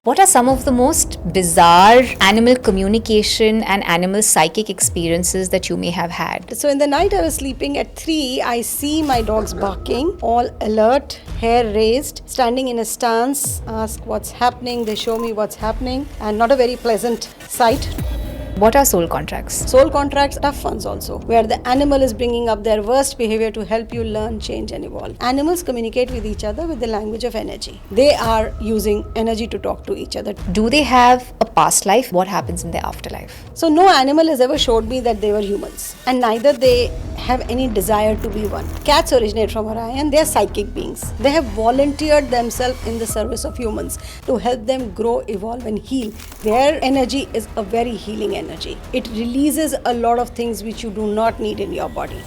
What are some of the most bizarre animal communication and animal psychic experiences that you may have had? So in the night I was sleeping at 3, I see my dogs barking, all alert, hair raised, standing in a stance, ask what's happening, they show me what's happening, and not a very pleasant sight. What are soul contracts? Soul contracts, tough ones also, where the animal is bringing up their worst behavior to help you learn, change and evolve. Animals communicate with each other with the language of energy. They are using energy to talk to each other. Do they have a past life? What happens in their afterlife? So no animal has ever showed me that they were humans, and neither they have any desire to be one. Cats originate from Orion. They are psychic beings. They have volunteered themselves in the service of humans to help them grow, evolve and heal. Their energy is a very healing energy. It releases a lot of things which you do not need in your body.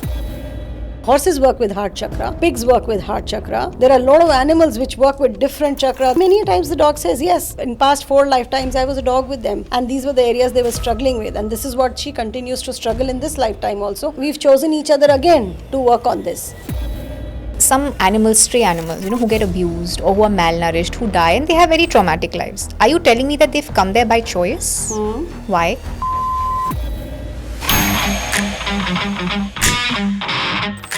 Horses work with heart chakra, pigs work with heart chakra. There are a lot of animals which work with different chakras. Many times the dog says, yes, in past 4 lifetimes I was a dog with them and these were the areas they were struggling with, and this is what she continues to struggle in this lifetime also. We've chosen each other again to work on this. Some animals, stray animals, who get abused or who are malnourished, who die and they have very traumatic lives. Are you telling me that they've come there by choice? Why?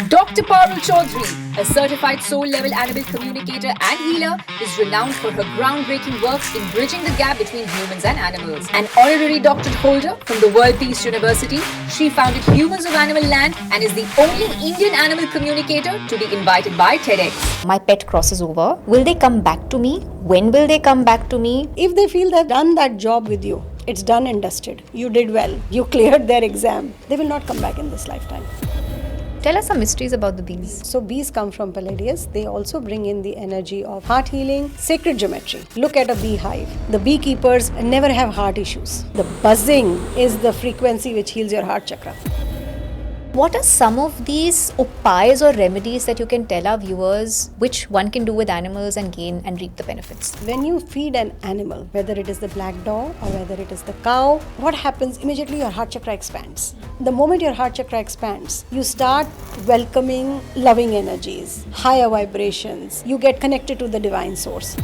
Dr. Parul Chaudhri, a certified soul-level animal communicator and healer, is renowned for her groundbreaking work in bridging the gap between humans and animals. An honorary doctorate holder from the World Peace University, she founded Humans of Animal Land and is the only Indian animal communicator to be invited by TEDx. My pet crosses over. Will they come back to me? When will they come back to me? If they feel they've done that job with you, it's done and dusted. You did well. You cleared their exam. They will not come back in this lifetime. Tell us some mysteries about the bees. So bees come from Palladius. They also bring in the energy of heart healing, sacred geometry. Look at a beehive. The beekeepers never have heart issues. The buzzing is the frequency which heals your heart chakra. What are some of these upays or remedies that you can tell our viewers which one can do with animals and gain and reap the benefits? When you feed an animal, whether it is the black dog or whether it is the cow, what happens? Immediately your heart chakra expands. The moment your heart chakra expands, you start welcoming loving energies, higher vibrations. You get connected to the divine source.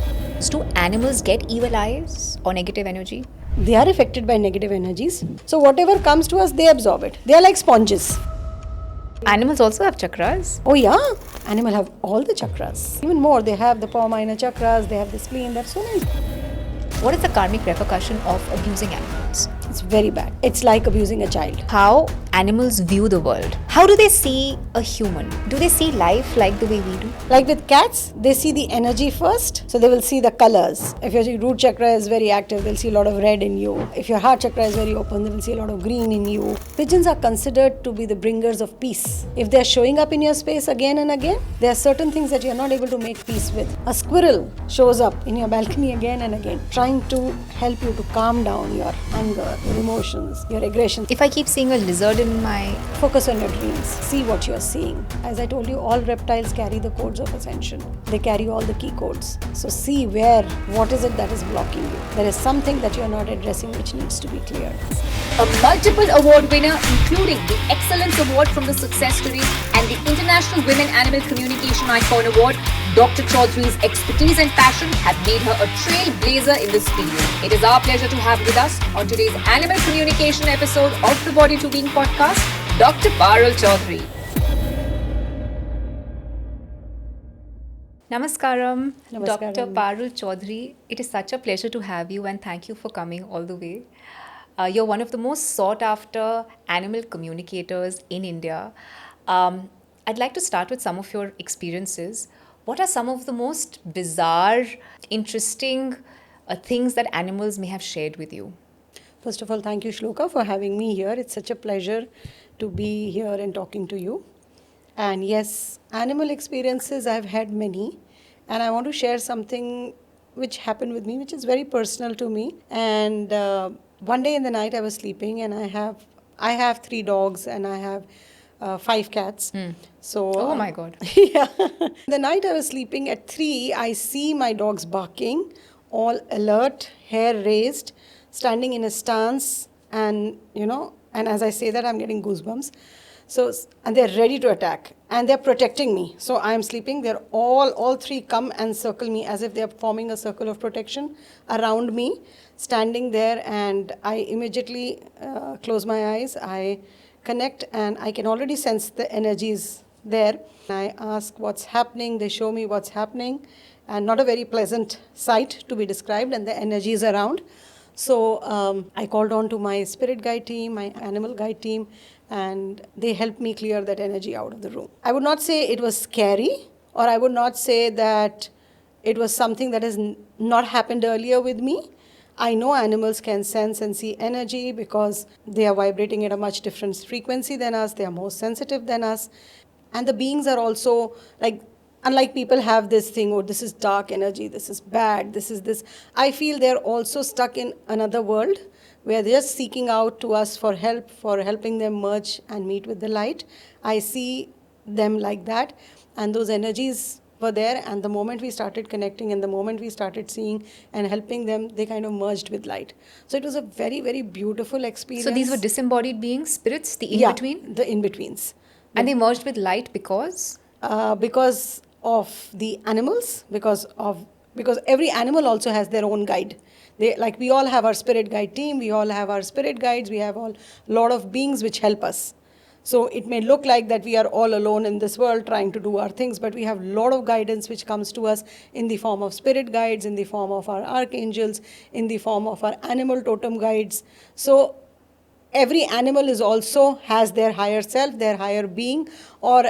Do animals get evil eyes or negative energy? They are affected by negative energies. So whatever comes to us, they absorb it. They are like sponges. Animals also have chakras. Oh yeah, animal have all the chakras. Even more, they have the power minor chakras, they have the spleen, that's so nice. What is the karmic repercussion of abusing animals? It's very bad. It's like abusing a child. How animals view the world. How do they see a human? Do they see life like the way we do? Like with cats, they see the energy first, so they will see the colors. If your root chakra is very active, they'll see a lot of red in you. If your heart chakra is very open, they will see a lot of green in you. Pigeons are considered to be the bringers of peace. If they're showing up in your space again and again, there are certain things that you're not able to make peace with. A squirrel shows up in your balcony again and again, trying to help you to calm down your anger, your emotions, your aggression. If I keep seeing a lizard in my... Focus on your dreams. See what you're seeing. As I told you, all reptiles carry the codes of ascension. They carry all the key codes. So see what is it that is blocking you. There is something that you're not addressing which needs to be cleared. A multiple award winner, including the Excellence Award from the Success Story and the International Women Animal Communication Icon Award, Dr. Chaudhri's expertise and passion have made her a trailblazer in this field. It is our pleasure to have with us on today's Animal Communication episode of the Body to Being podcast, Dr. Parul Chaudhri. Namaskaram, Namaskaram. Dr. Parul Chaudhri. It is such a pleasure to have you and thank you for coming all the way. You're one of the most sought after animal communicators in India. I'd like to start with some of your experiences. What are some of the most bizarre, interesting things that animals may have shared with you? First of all, thank you, Shloka, for having me here. It's such a pleasure to be here and talking to you. And yes, animal experiences, I've had many. And I want to share something which happened with me, which is very personal to me. And one day in the night I was sleeping and I have 3 dogs and I have 5 cats. So, Oh my God. yeah. The night I was sleeping at 3, I see my dogs barking, all alert, hair raised, standing in a stance, and and as I say that, I'm getting goosebumps. So, and they're ready to attack, and they're protecting me. So I'm sleeping. They're all three come and circle me as if they're forming a circle of protection around me, standing there. And I immediately close my eyes. I connect, and I can already sense the energies there. I ask what's happening. They show me what's happening, and not a very pleasant sight to be described, and the energies around. So I called on to my spirit guide team, my animal guide team, and they helped me clear that energy out of the room. I would not say it was scary, or I would not say that it was something that has not happened earlier with me. I know animals can sense and see energy because they are vibrating at a much different frequency than us. They are more sensitive than us. And the beings are also like, unlike people have this thing, oh, this is dark energy, this is bad, this is this. I feel they're also stuck in another world where they're just seeking out to us for help, for helping them merge and meet with the light. I see them like that. And those energies were there, and the moment we started connecting and the moment we started seeing and helping them, they kind of merged with light. So it was a very, very beautiful experience. So these were disembodied beings, spirits, the in-between? Yeah, the in-betweens. And they merged with light because? Because of the animals, because every animal also has their own guide. Like we all have our spirit guide team, we all have our spirit guides, we have a lot of beings which help us. So it may look like that we are all alone in this world trying to do our things, but we have a lot of guidance which comes to us in the form of spirit guides, in the form of our archangels, in the form of our animal totem guides. So every animal is also has their higher self, their higher being, or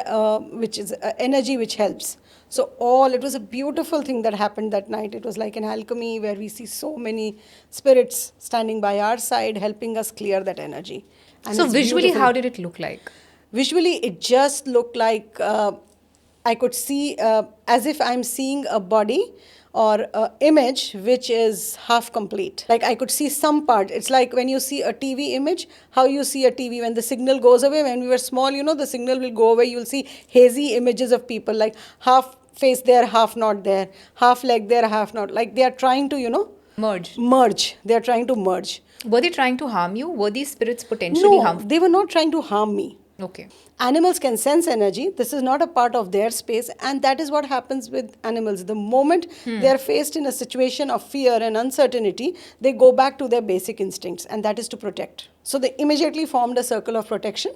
which is energy which helps. So it was a beautiful thing that happened that night. It was like an alchemy where we see so many spirits standing by our side, helping us clear that energy. And so visually, beautiful. how did it look like? Visually, it just looked like I could see as if I'm seeing a body or an image which is half complete. Like I could see some part. It's like when you see a TV image, how you see a TV when the signal goes away. When we were small, the signal will go away. You'll see hazy images of people, like half face there, half not there, half leg there, half not. Like they are trying to, merge. They are trying to merge. Were they trying to harm you? Were these spirits potentially harmful? No, they were not trying to harm me. Okay. Animals can sense energy. This is not a part of their space, and that is what happens with animals. The moment they are faced in a situation of fear and uncertainty, they go back to their basic instincts, and that is to protect. So they immediately formed a circle of protection,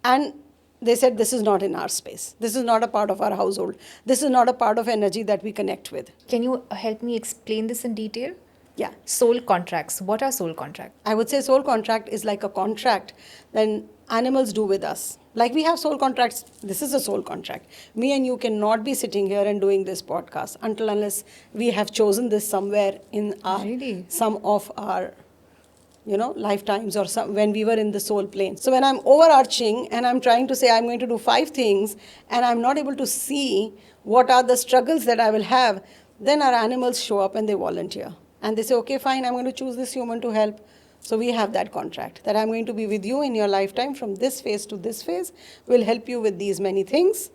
and they said, this is not in our space. This is not a part of our household. This is not a part of energy that we connect with. Can you help me explain this in detail? Yeah. Soul contracts. What are soul contracts? I would say soul contract is like a contract that animals do with us. Like we have soul contracts. This is a soul contract. Me and you cannot be sitting here and doing this podcast unless we have chosen this somewhere in some of our lifetimes, or when we were in the soul plane. So when I'm overarching and I'm trying to say I'm going to do 5 things and I'm not able to see what are the struggles that I will have, then our animals show up and they volunteer. And they say, okay, fine, I'm going to choose this human to help. So we have that contract that I'm going to be with you in your lifetime from this phase to this phase. We'll help you with these many things.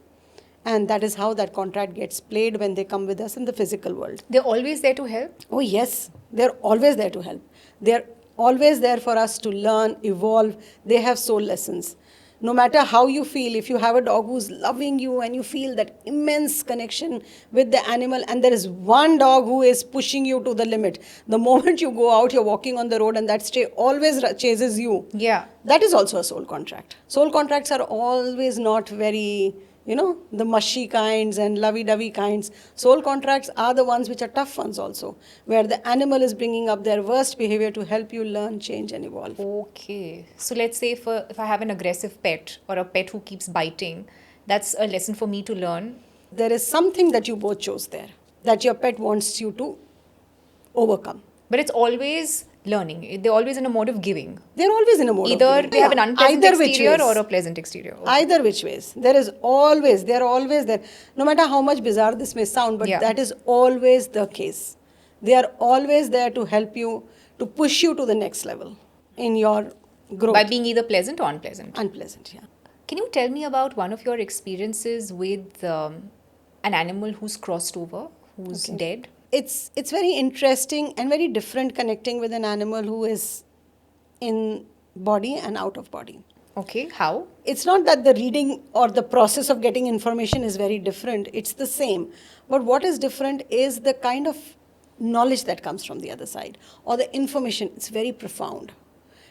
And that is how that contract gets played when they come with us in the physical world. They're always there to help? Oh, yes. They're always there to help. They're always there for us to learn, evolve. They have soul lessons. No matter how you feel, if you have a dog who's loving you and you feel that immense connection with the animal, and there is one dog who is pushing you to the limit, the moment you go out, you're walking on the road and that stray always chases you. Yeah. That is also a soul contract. Soul contracts are always not very, the mushy kinds and lovey-dovey kinds. Soul contracts are the ones which are tough ones also, where the animal is bringing up their worst behavior to help you learn, change and evolve. Okay. So let's say if I have an aggressive pet or a pet who keeps biting, that's a lesson for me to learn. There is something that you both chose there, that your pet wants you to overcome. But it's always learning. They're always in a mode of giving. They're always in a mode of Either giving. they have an unpleasant exterior or a pleasant exterior. Okay. Either which ways. They're always there. No matter how much bizarre this may sound, but that is always the case. They are always there to help you, to push you to the next level in your growth. By being either pleasant or unpleasant. Unpleasant, yeah. Can you tell me about one of your experiences with an animal who's crossed over, who's dead? It's very interesting and very different connecting with an animal who is in body and out of body. Okay, how? It's not that the reading or the process of getting information is very different, it's the same. But what is different is the kind of knowledge that comes from the other side, or the information. It's very profound.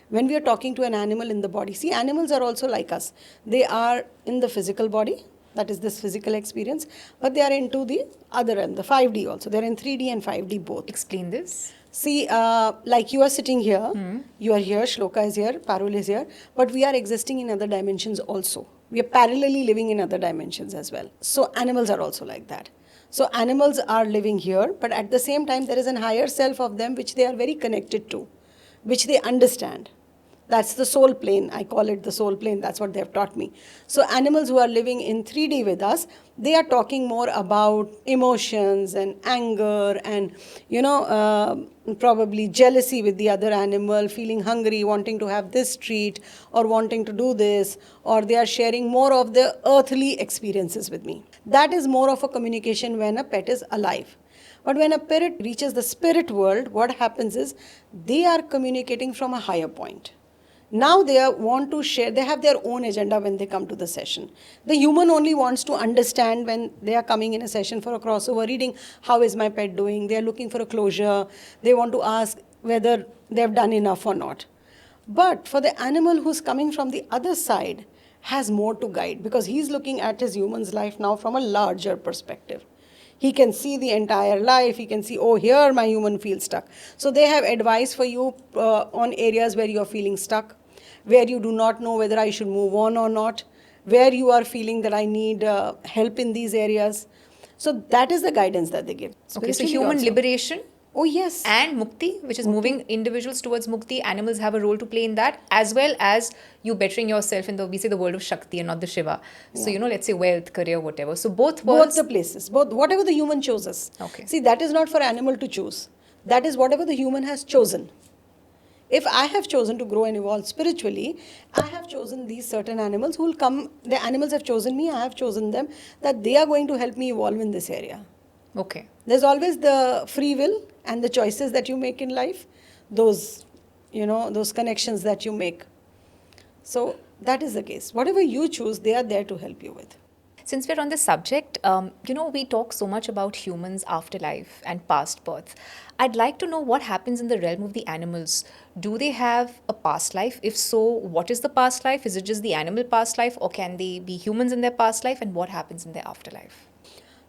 When we are talking to an animal in the body, see, animals are also like us. They are in the physical body, that is this physical experience, but they are into the other end, the 5D also. They're in 3D and 5D both. Explain this. See, like you are sitting here, you are here, Shloka is here, Parul is here, but we are existing in other dimensions also. We are parallelly living in other dimensions as well. So animals are also like that. So animals are living here, but at the same time, there is an higher self of them which they are very connected to, which they understand. That's the soul plane. I call it the soul plane. That's what they have taught me. So animals who are living in 3D with us, they are talking more about emotions and anger and, probably jealousy with the other animal, feeling hungry, wanting to have this treat or wanting to do this, or they are sharing more of the earthly experiences with me. That is more of a communication when a pet is alive. But when a parrot reaches the spirit world, what happens is they are communicating from a higher point. Now they want to share, they have their own agenda when they come to the session. The human only wants to understand when they are coming in a session for a crossover reading, how is my pet doing? They are looking for a closure. They want to ask whether they have done enough or not. But for the animal who's coming from the other side, has more to guide, because he's looking at his human's life now from a larger perspective. He can see the entire life. He can see, oh, here my human feels stuck. So they have advice for you on areas where you are feeling stuck, where you do not know whether I should move on or not, where you are feeling that I need help in these areas. So that is the guidance that they give. Okay, so human liberation. Oh, yes. And mukti, which is moving individuals towards mukti. Animals have a role to play in that, as well as you bettering yourself in we say the world of Shakti and not the Shiva. So, let's say wealth, career, whatever. So both worlds. Both the places, whatever the human chooses. Okay. See, that is not for animal to choose. That is whatever the human has chosen. If I have chosen to grow and evolve spiritually, I have chosen these certain animals who will come. The animals have chosen me, I have chosen them, that they are going to help me evolve in this area. Okay. There's always the free will and the choices that you make in life, those connections that you make. So that is the case. Whatever you choose, they are there to help you with. Since we're on this subject, we talk so much about humans' afterlife and past birth. I'd like to know what happens in the realm of the animals. Do they have a past life? If so, what is the past life? Is it just the animal past life, or can they be humans in their past life? And what happens in their afterlife?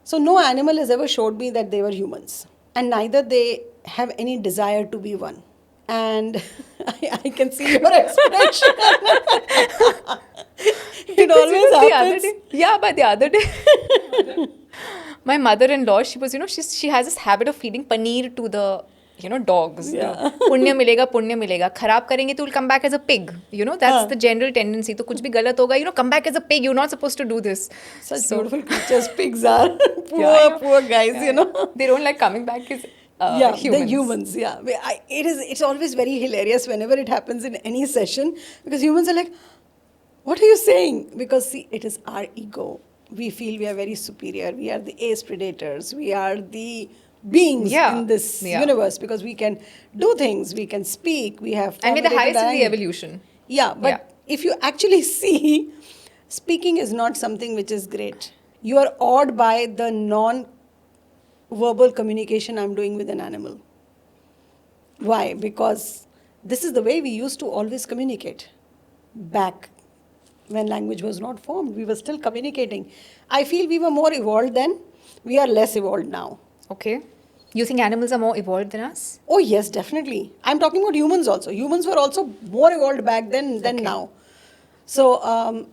So no animal has ever showed me that they were humans. And neither they have any desire to be one. And I can see your expression. It always happens. But the other day, my mother-in-law, she was, she has this habit of feeding paneer to the, dogs. Yeah. Punya milega. Kharab karenge to will come back as a pig. That's the general tendency. To kuch bhi galat hoga, come back as a pig. You're not supposed to do this. Such beautiful creatures pigs are. Poor guys, They don't like coming back as humans. The humans, yeah. It's always very hilarious whenever it happens in any session, because humans are like, what are you saying? Because see, it is our ego. We feel we are very superior. We are the ace predators. We are the beings in this universe, because we can do things. We can speak. We have... And we're the highest in the evolution. Yeah, but if you actually see, speaking is not something which is great. You are awed by the non-verbal communication I'm doing with an animal. Why? Because this is the way we used to always communicate. Back when language was not formed, we were still communicating. I feel we were more evolved then. We are less evolved now. Okay. You think animals are more evolved than us? Oh, yes, definitely. I'm talking about humans also. Humans were also more evolved back then than now. So,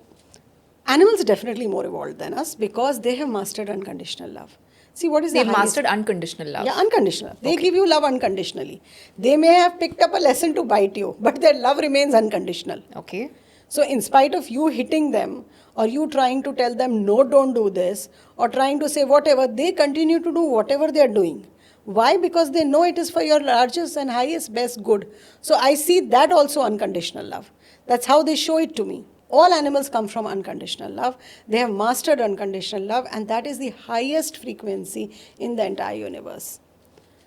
animals are definitely more evolved than us, because they have mastered unconditional love. See, what is They've mastered unconditional love. Yeah, unconditional. They give you love unconditionally. They may have picked up a lesson to bite you, but their love remains unconditional. Okay. So in spite of you hitting them, or you trying to tell them, no, don't do this, or trying to say whatever, they continue to do whatever they are doing. Why? Because they know it is for your largest and highest, best good. So I see that also unconditional love. That's how they show it to me. All animals come from unconditional love. They have mastered unconditional love, and that is the highest frequency in the entire universe.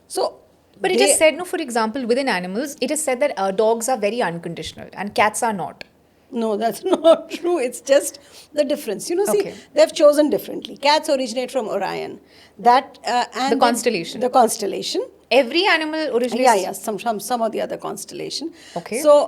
So, but it is said, for example, within animals, it is said that dogs are very unconditional and cats are not. No, that's not true. It's just the difference. See, Okay. they've chosen differently. Cats originate from Orion. That and The constellation. The constellation. Every animal originates. Yeah, some of the other constellation. Okay. So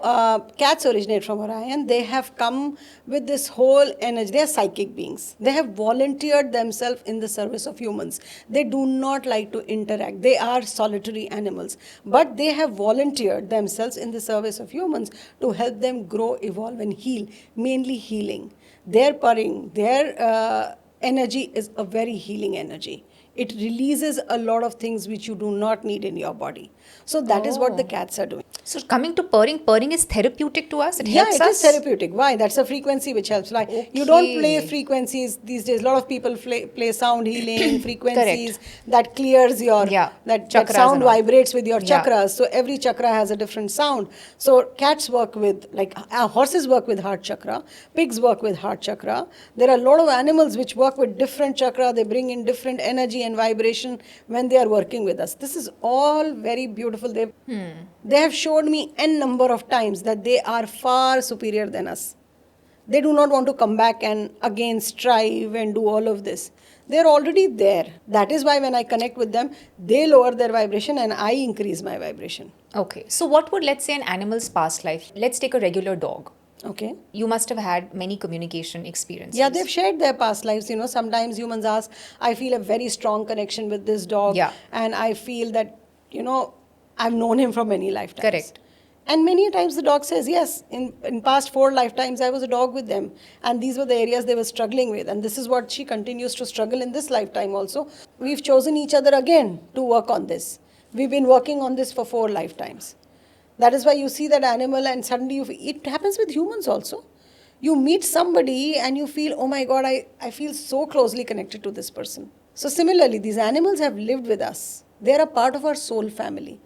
cats originate from Orion. They have come with this whole energy. They are psychic beings. They have volunteered themselves in the service of humans. They do not like to interact. They are solitary animals, but they have volunteered themselves in the service of humans to help them grow, evolve, and heal. Mainly healing. Their purring, their energy is a very healing energy. It releases a lot of things which you do not need in your body. So that is what the cats are doing. So coming to purring is therapeutic to us. It Yeah, helps it us. is therapeutic. Why? That's a frequency which helps. Like you don't play frequencies these days. A lot of people play sound healing frequencies that clears your that Chakras sound and all. vibrates with your Yeah. chakras. So every chakra has a different sound. So cats work with horses work with heart chakra, pigs work with heart chakra. There are a lot of animals which work with different chakra. They bring in different energy and vibration when they are working with us. This is all very beautiful. They have showed me n number of times that they are far superior than us. They do not want to come back and again strive and do all of this. They're already there. That is why when I connect with them, they lower their vibration and I increase my vibration. Okay. So what would, let's say, an animal's past life? Let's take a regular dog. Okay. You must have had many communication experiences. Yeah, they've shared their past lives. Sometimes humans ask, I feel a very strong connection with this dog. Yeah. And I feel that, I've known him from many lifetimes. Correct. And many times the dog says, yes, in past 4 lifetimes, I was a dog with them. And these were the areas they were struggling with. And this is what she continues to struggle in this lifetime also. We've chosen each other again to work on this. We've been working on this for 4 lifetimes. That is why you see that animal and suddenly it happens with humans also. You meet somebody and you feel, oh my God, I feel so closely connected to this person. So similarly, these animals have lived with us. They are a part of our soul family.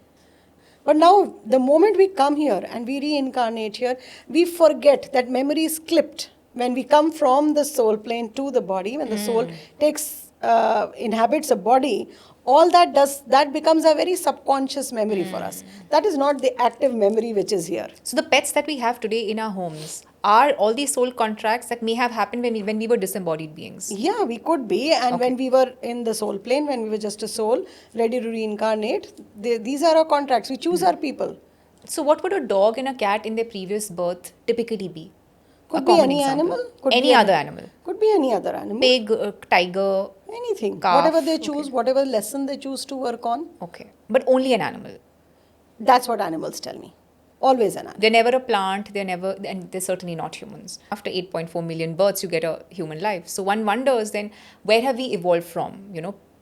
But now, the moment we come here and we reincarnate here, we forget that memory is clipped. When we come from the soul plane to the body, when the soul inhabits a body, all that becomes a very subconscious memory for us. That is not the active memory which is here. So the pets that we have today in our homes are all these soul contracts that may have happened when we were disembodied beings. Yeah, we could be. And when we were in the soul plane, when we were just a soul ready to reincarnate, these are our contracts. We choose our people. So what would a dog and a cat in their previous birth typically be? Could be any animal. Any other animal. Could be any other animal. Pig, tiger. Anything. Calf. Whatever they choose, whatever lesson they choose to work on. Okay. But only an animal. That's what animals tell me. Always an animal. They're never a plant, and they're certainly not humans. After 8.4 million births, you get a human life. So one wonders then, where have we evolved from?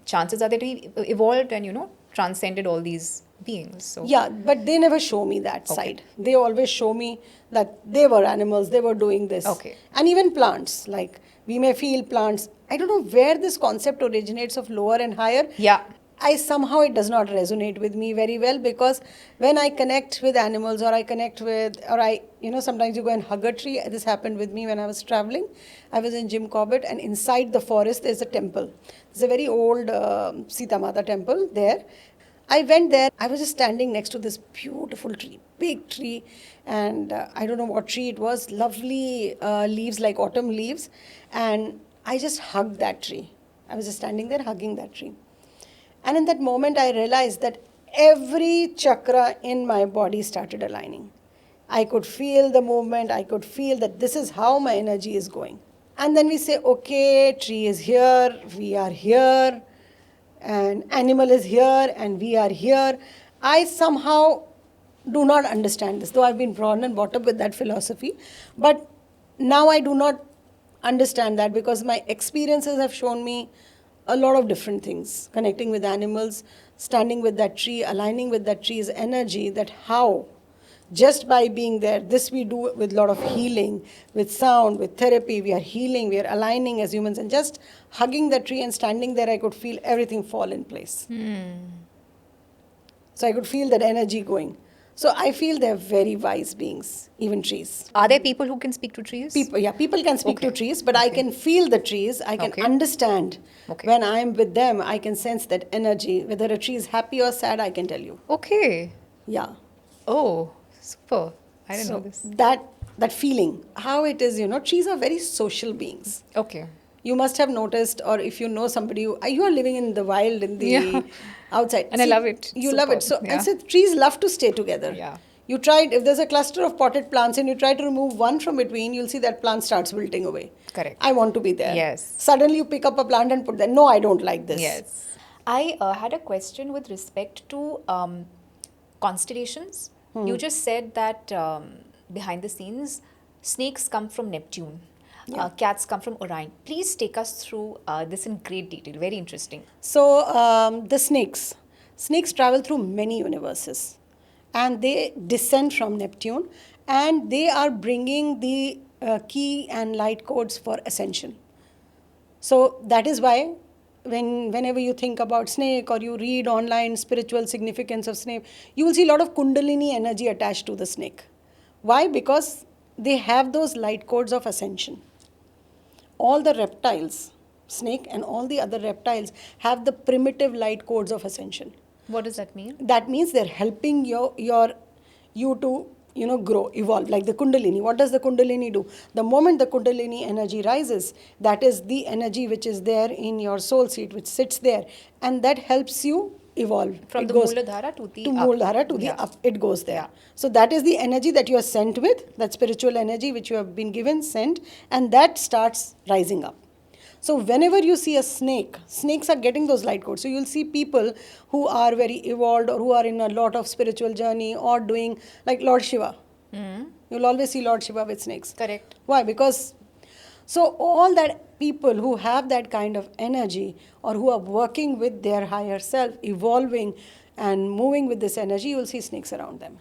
Chances are that we evolved and, transcended all these beings. So yeah, but they never show me that side. They always show me that they were animals, they were doing this. Okay. And even plants, like we may feel plants. I don't know where this concept originates of lower and higher. Yeah. It does not resonate with me very well, because when I connect with animals sometimes you go and hug a tree. This happened with me when I was traveling. I was in Jim Corbett, and inside the forest there's a temple. There's a very old Sita Mata temple there. I went there. I was just standing next to this beautiful tree, big tree, and I don't know what tree it was, lovely leaves like autumn leaves, and I just hugged that tree. I was just standing there hugging that tree. And in that moment, I realized that every chakra in my body started aligning. I could feel the movement. I could feel that this is how my energy is going. And then we say, okay, tree is here, we are here, and animal is here, and we are here. I somehow do not understand this, though I've been born and brought up with that philosophy. But now I do not understand that, because my experiences have shown me a lot of different things, connecting with animals, standing with that tree, aligning with that tree's energy, that how, just by being there, this we do with a lot of healing, with sound, with therapy, we are healing, we are aligning as humans, and just hugging the tree and standing there, I could feel everything fall in place. So I could feel that energy going. So I feel they're very wise beings, even trees. Are there people who can speak to trees? People can speak to trees, but I can feel the trees. I can understand. When I'm with them, I can sense that energy. Whether a tree is happy or sad, I can tell you. Okay. Yeah. Oh, super. I didn't know this. that feeling. How it is, trees are very social beings. Okay. You must have noticed, or if you know somebody you are living in the wild, in the Yeah. outside. And I love it. You love it. Superb. So, Yeah. and so trees love to stay together. Yeah. You tried, if there's a cluster of potted plants and you try to remove one from between, you'll see that plant starts wilting away. Correct. I want to be there. Yes. Suddenly you pick up a plant and put there. No, I don't like this. Yes. I had a question with respect to constellations. You just said that behind the scenes, snakes come from Neptune. Yeah. Cats come from Orion. Please take us through this in great detail. Very interesting. So, the snakes travel through many universes and they descend from Neptune, and they are bringing the key and light codes for ascension. So, that is why whenever you think about snake or you read online spiritual significance of snake, you will see a lot of kundalini energy attached to the snake. Why? Because they have those light codes of ascension. All the reptiles, snake and all the other reptiles, have the primitive light codes of ascension. What does that mean? That means they're helping you to grow, evolve, like the kundalini. What does the kundalini do? The moment the kundalini energy rises, that is the energy which is there in your soul seat, which sits there, and that helps you evolve. From It the goes Mooladhara to the to up. Mooladhara to the Yeah. up, it goes there. Yeah. So that is the energy that you are sent with, that spiritual energy which you have been given, sent, and that starts rising up. So whenever you see a snake, snakes are getting those light codes. So you'll see people who are very evolved or who are in a lot of spiritual journey or doing, like Lord Shiva. You'll always see Lord Shiva with snakes. Correct. Why? Because, so all that people who have that kind of energy or who are working with their higher self, evolving and moving with this energy, you'll see snakes around them.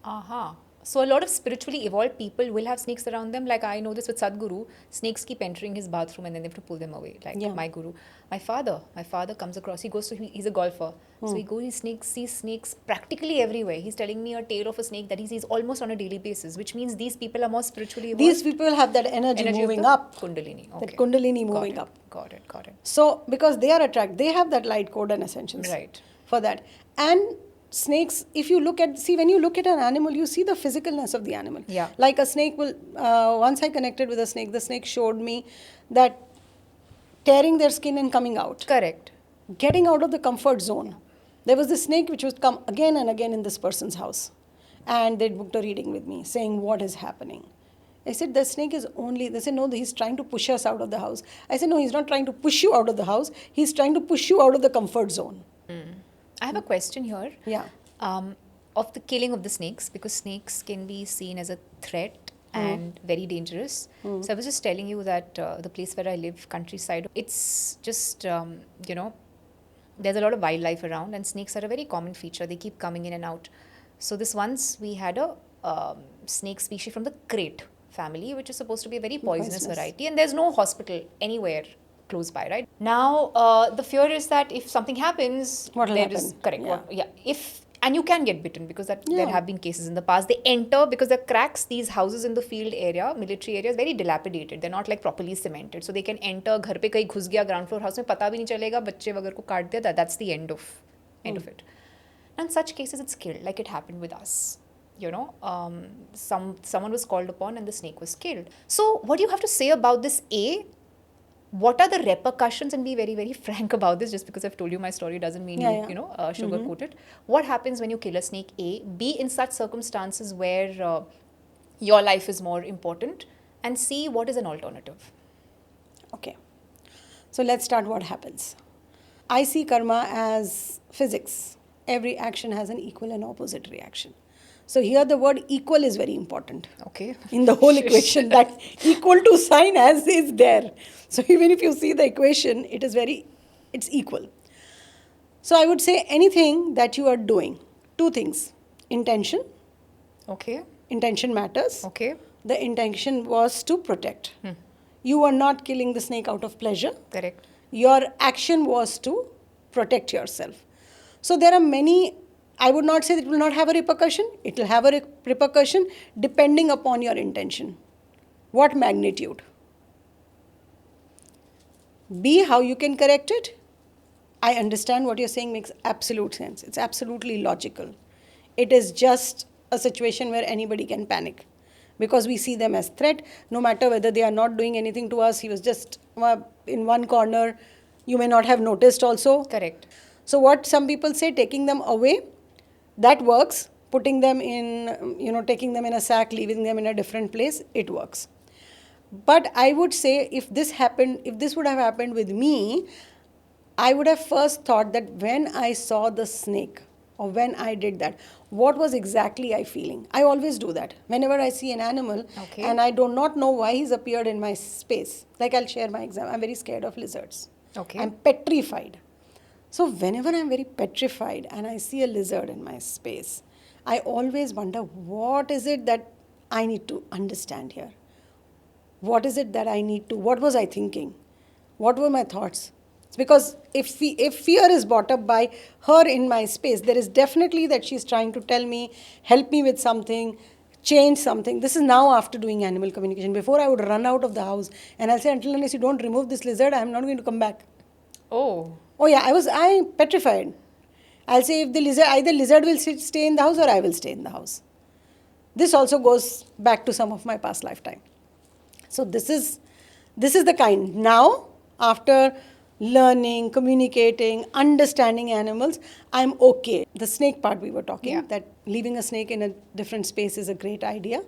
Aha. So a lot of spiritually evolved people will have snakes around them. Like I know this with Sadhguru. Snakes keep entering his bathroom and then they have to pull them away. Like Yeah. my guru. My father comes across, he's a golfer. So he sees snakes practically everywhere. He's telling me a tale of a snake that he sees almost on a daily basis, which means these people are more spiritually evolved. These people have that energy of moving the up. Kundalini. Okay. That kundalini moving up. Got it. So, because they are attracted, they have that light code and ascensions. Right. For that. And snakes, if you look at, when you look at an animal, you see the physicalness of the animal. Yeah. Like a snake will, once I connected with a snake, the snake showed me that tearing their skin and coming out. Correct. Getting out of the comfort zone. There was this snake which would come again and again in this person's house. And they booked a reading with me saying, what is happening? I said, the snake is only, they said, no, he's trying to push us out of the house. I said, no, he's not trying to push you out of the house. He's trying to push you out of the comfort zone. I have a question here. Yeah. Of the killing of the snakes, because snakes can be seen as a threat and very dangerous. So I was just telling you that the place where I live, countryside, it's just, there's a lot of wildlife around and snakes are a very common feature. They keep coming in and out. So this once we had a snake species from the crate family, which is supposed to be a very poisonous variety, and there's no hospital anywhere close by, right? Now, the fear is that if something happens, What will there happen? is correct. Yeah. And you can get bitten because there have been cases in the past. They enter because the cracks, these houses in the field area, military area, is very dilapidated. They're not like properly cemented, so they can enter. घर पे कहीं घुस गया ground floor house में पता भी नहीं चलेगा बच्चे वगैरह को काट दिया. That's the end of it. And in such cases, it's killed, like it happened with us. Someone was called upon and the snake was killed. So, what do you have to say about this? What are the repercussions? And be very, very frank about this. Just because I've told you my story doesn't mean sugarcoat it. What happens when you kill a snake? B, in such circumstances where your life is more important. And C, what is an alternative? Okay. So let's start what happens. I see karma as physics. Every action has an equal and opposite reaction. So here the word equal is very important. Okay. In the whole equation, that equal to sign as is there. So even if you see the equation, it's equal. So I would say anything that you are doing, two things. Intention. Okay. Intention matters. Okay. The intention was to protect. You were not killing the snake out of pleasure. Correct. Your action was to protect yourself. So there are many, I would not say that it will not have a repercussion. It will have a repercussion depending upon your intention. What magnitude? B, how you can correct it. I understand what you're saying makes absolute sense. It's absolutely logical. It is just a situation where anybody can panic. because we see them as threat, no matter whether they are not doing anything to us. He was just in one corner. You may not have noticed also. Correct. So what some people say, taking them away, that works. Putting them in, taking them in a sack, leaving them in a different place, it works. But I would say if this would have happened with me, I would have first thought that when I saw the snake or when I did that, what was exactly I feeling? I always do that. Whenever I see an animal and I do not know why he's appeared in my space. Like I'll share my example. I'm very scared of lizards. Okay. I'm petrified. So whenever I'm very petrified and I see a lizard in my space, I always wonder, what is it that I need to understand here? What is it that I need to, what was I thinking? What were my thoughts? It's because if fear is brought up by her in my space, there is definitely that she's trying to tell me, help me with something, change something. This is now after doing animal communication. Before I would run out of the house and I'll say, until unless you don't remove this lizard, I'm not going to come back. Oh. Oh yeah, I petrified. I'll say if the lizard will stay in the house or I will stay in the house. This also goes back to some of my past lifetime. So this is the kind. Now, after learning, communicating, understanding animals, I'm okay. The snake part we were talking, that leaving a snake in a different space is a great idea.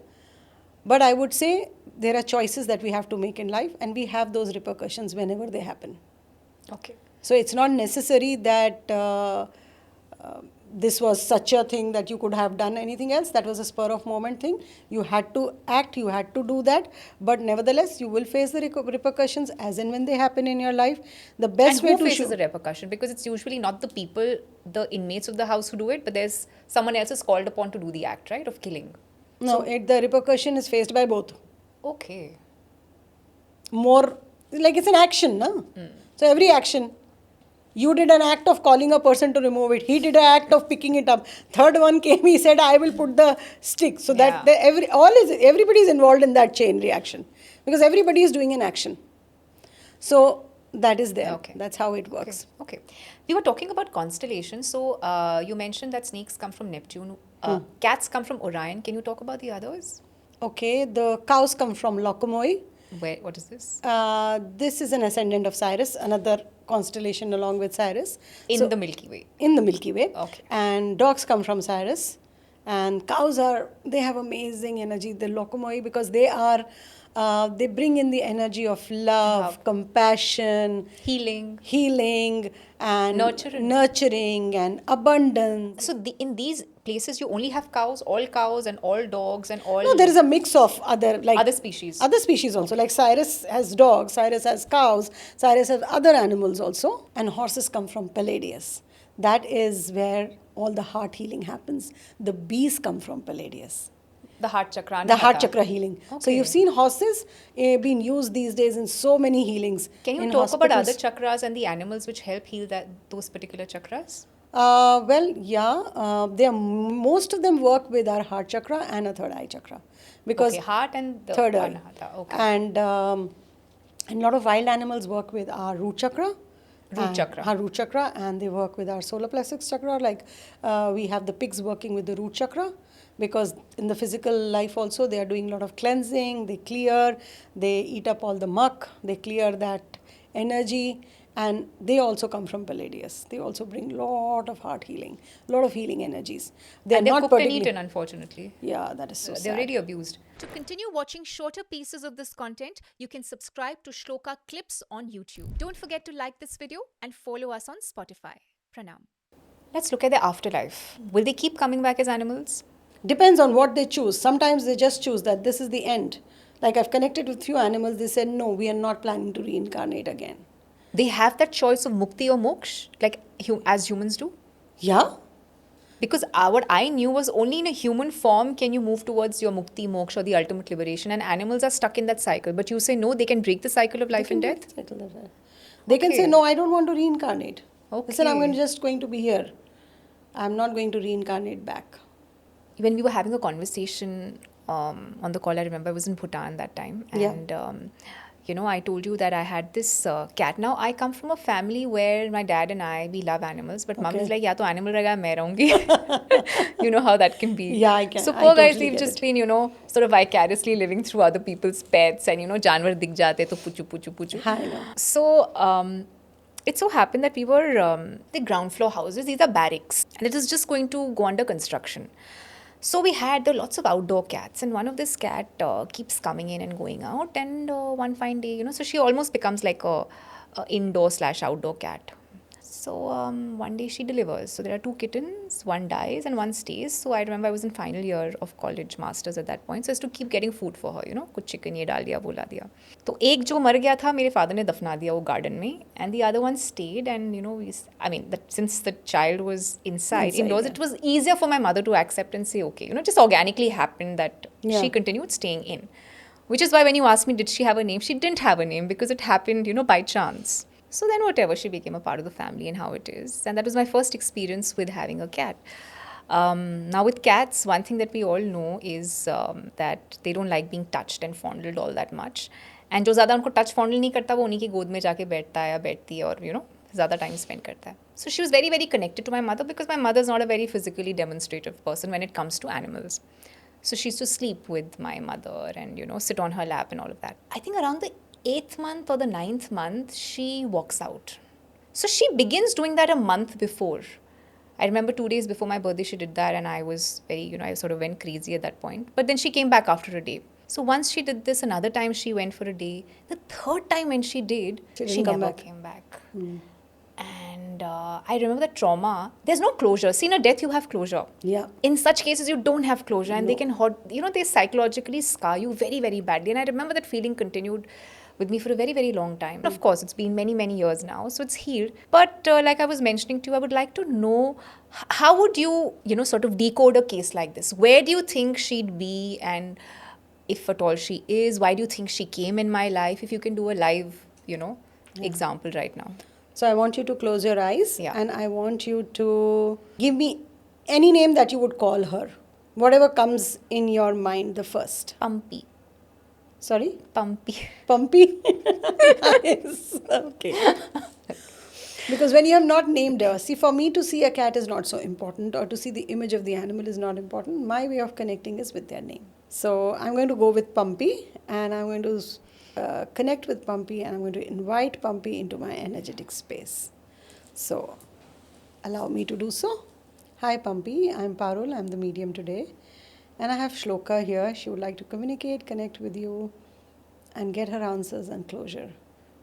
But I would say there are choices that we have to make in life, and we have those repercussions whenever they happen. Okay. So it's not necessary that this was such a thing that you could have done anything else. That was a spur of moment thing. You had to act, you had to do that. But nevertheless, you will face the repercussions as and when they happen in your life. The best way to faces the repercussion? Because it's usually not the people, the inmates of the house who do it, but there's someone else is called upon to do the act, right, of killing. No, the repercussion is faced by both. Okay. More, like it's an action, no? So every action. You did an act of calling a person to remove it. He did an act of picking it up. Third one came, he said, I will put the stick. So that everybody is involved in that chain reaction. Because everybody is doing an action. So that is there. Okay. That's how it works. Okay. We were talking about constellations. So you mentioned that snakes come from Neptune. Cats come from Orion. Can you talk about the others? Okay. The cows come from Locomoi. What is this? This is an ascendant of Sirius, another constellation along with Sirius. In the Milky Way. In the Milky Way. Okay. And dogs come from Sirius. And cows they have amazing energy, the Locomoi, because they bring in the energy of love, compassion, healing, and nurturing and abundance. So in these places, you only have cows, all cows and all dogs and all... No, there is a mix of other species. Other species also. Like Sirius has dogs, Sirius has cows, Sirius has other animals also. And horses come from Palladius. That is where all the heart healing happens. The bees come from Palladius. The heart chakra. The heart chakra healing. Okay. So you've seen horses being used these days in so many healings. Can you talk about other chakras and the animals which help heal those particular chakras? Most of them work with our heart chakra and a third eye chakra. Because heart and the third eye. Okay. And a lot of wild animals work with our root chakra. Our root chakra, and they work with our solar plexus chakra. Like we have the pigs working with the root chakra, because in the physical life also they are doing a lot of cleansing, they clear, they eat up all the muck, they clear that energy, and they also come from Palladius. They also bring a lot of heart healing, a lot of healing energies. They're not cooked and eaten, unfortunately. Yeah, that is so sad. They're already abused. To continue watching shorter pieces of this content, you can subscribe to Shlloka Clips on YouTube. Don't forget to like this video and follow us on Spotify. Pranam. Let's look at the afterlife. Will they keep coming back as animals? Depends on what they choose. Sometimes they just choose that this is the end. Like I've connected with few animals, they said, no, we are not planning to reincarnate again. They have that choice of mukti or moksha, like as humans do? Yeah. Because what I knew was only in a human form can you move towards your mukti, moksha, or the ultimate liberation, and animals are stuck in that cycle. But you say no, they can break the cycle of life and death? They can say, no, I don't want to reincarnate. Okay. They said, I'm just going to be here. I'm not going to reincarnate back. When we were having a conversation on the call, I remember I was in Bhutan that time. And I told you that I had this cat. Now, I come from a family where my dad and we love animals, but mom is like, ya to animal rahega, main rahungi. You know how that can be. Yeah, I can. So I poor guys, totally we've get just it. been, sort of vicariously living through other people's pets and, जानवर दिख जाते तो puchu puchu puchu. I know. So, it so happened that we were the ground floor houses. These are barracks, and it was just going to go under construction. So we had there lots of outdoor cats, and one of this cat keeps coming in and going out. And one fine day, so she almost becomes like a indoor slash outdoor cat. So one day she delivers. So there are two kittens, one dies and one stays. So I remember I was in final year of college masters at that point. So I used to keep getting food for her, कुछ chicken ये डाल दिया वो ला दिया. तो एक जो मर गया था मेरे father ने दफना दिया वो garden में, and the other one stayed. And since the child was inside indoors, yeah. it was easier for my mother to accept and say okay, just organically happened that Yeah. she continued staying in. Which is why when you asked me, did she have a name? She didn't have a name because it happened, by chance. So then whatever, she became a part of the family and how it is. And that was my first experience with having a cat. Now with cats, one thing that we all know is that they don't like being touched and fondled all that much. And जो ज़्यादा उनको touch fondle नहीं करता वो उन्हीं की गोद में जाके बैठता है या बैठती है और ज़्यादा time spend करता है. So she was very, very connected to my mother because my mother is not a very physically demonstrative person when it comes to animals. So she used to sleep with my mother and, sit on her lap and all of that. I think around the 8th month or the 9th month, she walks out. So she begins doing that a month before. I remember 2 days before my birthday, she did that, and I was very, I sort of went crazy at that point. But then she came back after a day. So once she did this, another time she went for a day. The third time when she did, she never came back. And I remember the trauma. There's no closure. See, in a death, you have closure. Yeah. In such cases, you don't have closure, and they can, they psychologically scar you very, very badly. And I remember that feeling continued with me for a very, very long time. Of course, it's been many, many years now, so it's healed. But like I was mentioning to you, I would like to know, how would you, sort of decode a case like this? Where do you think she'd be, and if at all she is, why do you think she came in my life? If you can do a live, example right now. So I want you to close your eyes, Yeah. and I want you to give me any name that you would call her. Whatever comes in your mind the first. Pumpy. Sorry? Pumpy. Pumpy? Nice. Okay. Because when you have not named her, see, for me to see a cat is not so important, or to see the image of the animal is not important. My way of connecting is with their name. So I'm going to go with Pumpy, and I'm going to connect with Pumpy, and I'm going to invite Pumpy into my energetic space. So allow me to do so. Hi Pumpy, I'm Parul, I'm the medium today. And I have Shlloka here. She would like to communicate, connect with you, and get her answers and closure.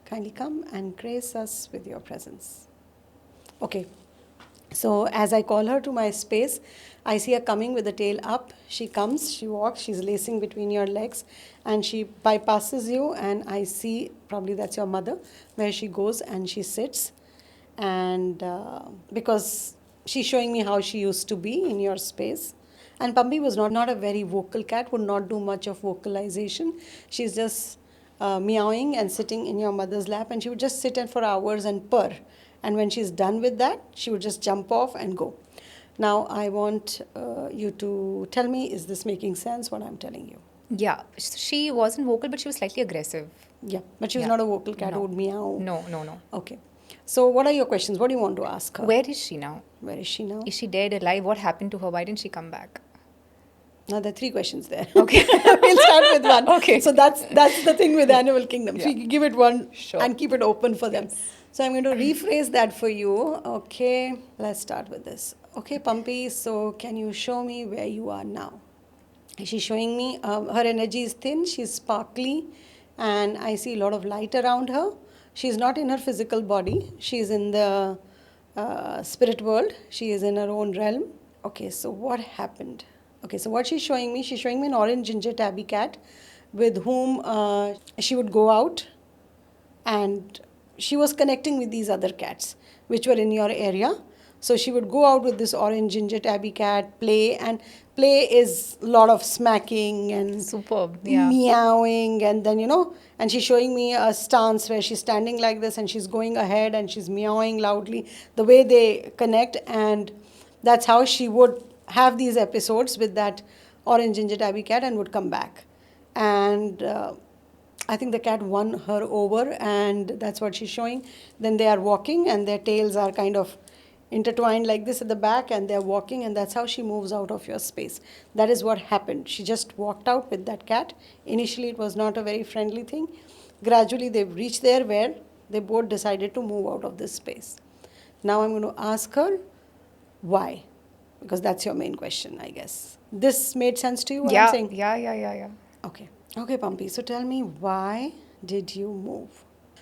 Kindly come and grace us with your presence. Okay. So as I call her to my space, I see her coming with the tail up. She comes, she walks, she's lacing between your legs, and she bypasses you, and I see, probably that's your mother, where she goes and she sits. And because she's showing me how she used to be in your space. And Pumpy was not a very vocal cat, would not do much of vocalization. She's just meowing and sitting in your mother's lap, and she would just sit for hours and purr. And when she's done with that, she would just jump off and go. Now, I want you to tell me, is this making sense, what I'm telling you? Yeah, she wasn't vocal, but she was slightly aggressive. Yeah, but she was Yeah. not a vocal cat No. who would meow. No. Okay. So what are your questions? What do you want to ask her? Where is she now? Where is she now? Is she dead, alive? What happened to her? Why didn't she come back? Now there are 3 questions there. Okay. We'll start with one. Okay. So that's the thing with Animal Kingdom. So Yeah. you give it one Sure. and keep it open for them. So I'm going to rephrase that for you. Okay. Let's start with this. Okay, Pumpy. So can you show me where you are now? She's showing me her energy is thin. She's sparkly, and I see a lot of light around her. She's not in her physical body. She's in the spirit world. She is in her own realm. Okay, so what happened? Okay, so what she's showing me an orange ginger tabby cat with whom she would go out, and she was connecting with these other cats which were in your area. So she would go out with this orange ginger tabby cat, play, and play is a lot of smacking and Superb, yeah. meowing, and then and she's showing me a stance where she's standing like this and she's going ahead and she's meowing loudly, the way they connect. And that's how she would have these episodes with that orange ginger tabby cat and would come back. And I think the cat won her over, and that's what she's showing. Then they are walking, and their tails are kind of intertwined like this at the back, and they're walking, and that's how she moves out of your space. That is what happened. She just walked out with that cat. Initially, it was not a very friendly thing. Gradually, they've reached there where they both decided to move out of this space. Now, I'm going to ask her why, because that's your main question, I guess. This made sense to you, what I'm saying? Yeah. Okay. Okay, Pumpy. So tell me, why did you move?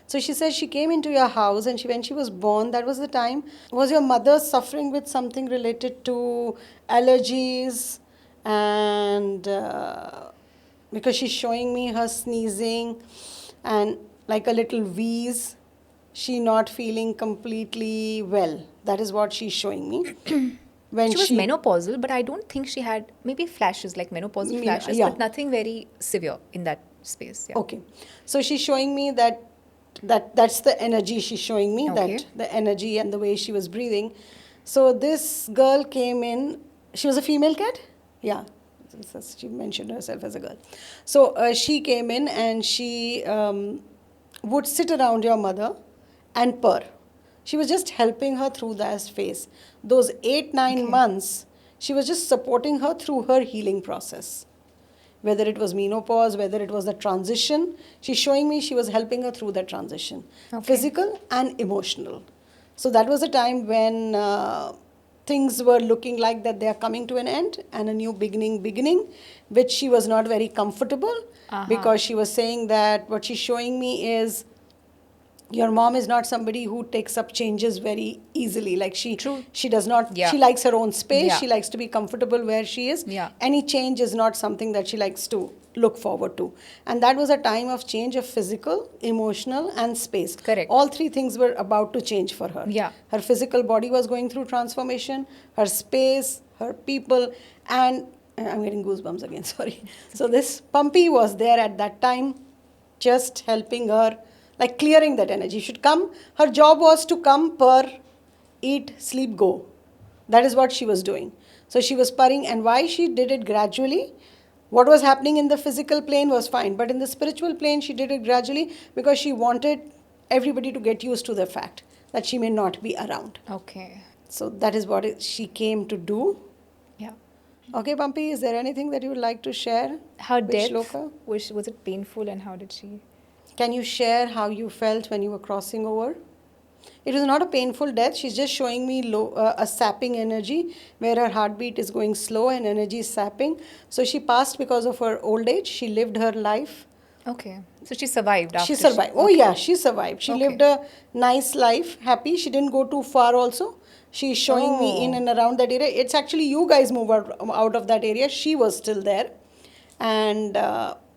So she says she came into your house, and when she was born, that was the time. Was your mother suffering with something related to allergies? And because she's showing me her sneezing and like a little wheeze, she not feeling completely well. That is what she's showing me. When She was menopausal, but I don't think she had maybe flashes, like menopausal flashes, yeah. but nothing very severe in that space. Yeah. Okay. So she's showing me that's the energy she's showing me, Okay. that the energy and the way she was breathing. So this girl came in. She was a female cat? Yeah. She mentioned herself as a girl. So she came in, and she would sit around your mother and purr. She was just helping her through that phase. Those 8-9 months, she was just supporting her through her healing process. Whether it was menopause, whether it was the transition, she's showing me she was helping her through that transition, physical and emotional. So that was a time when things were looking like that they are coming to an end and a new beginning, which she was not very comfortable, because she was saying that what she's showing me is your mom is not somebody who takes up changes very easily. Like she does not, Yeah. she likes her own space. Yeah. She likes to be comfortable where she is. Yeah. Any change is not something that she likes to look forward to. And that was a time of change of physical, emotional, and space. Correct. All three things were about to change for her. Yeah. Her physical body was going through transformation, her space, her people, and I'm getting goosebumps again, sorry. So this Pumpy was there at that time, just helping her, like clearing that energy. She should come. Her job was to come, purr, eat, sleep, go. That is what she was doing. So she was purring, and why she did it gradually, what was happening in the physical plane was fine, but in the spiritual plane she did it gradually because she wanted everybody to get used to the fact that she may not be around. Okay. So that is what she came to do. Yeah. Okay, Pumpy, is there anything that you would like to share Her with death, Shloka? was it painful, and how did she? Can you share how you felt when you were crossing over? It was not a painful death. She's just showing me a sapping energy where her heartbeat is going slow and energy is sapping. So she passed because of her old age. She lived her life. Okay. So she survived after. She survived. Oh, yeah, she survived. She lived a nice life, happy. She didn't go too far also. She's showing me in and around that area. It's actually you guys moved out of that area. She was still there. And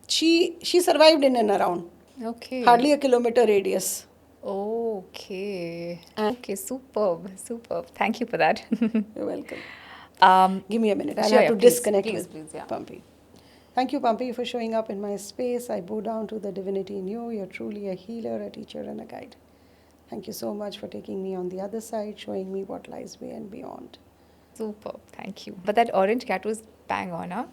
she survived in and around. Okay. Hardly a kilometer radius. Okay. Okay, superb. Thank you for that. You're welcome. Give me a minute. I'll have to disconnect with Pumpy. Thank you, Pumpy, for showing up in my space. I bow down to the divinity in you. You're truly a healer, a teacher, and a guide. Thank you so much for taking me on the other side, showing me what lies way and beyond. Superb. Thank you. But that orange cat was bang on, huh?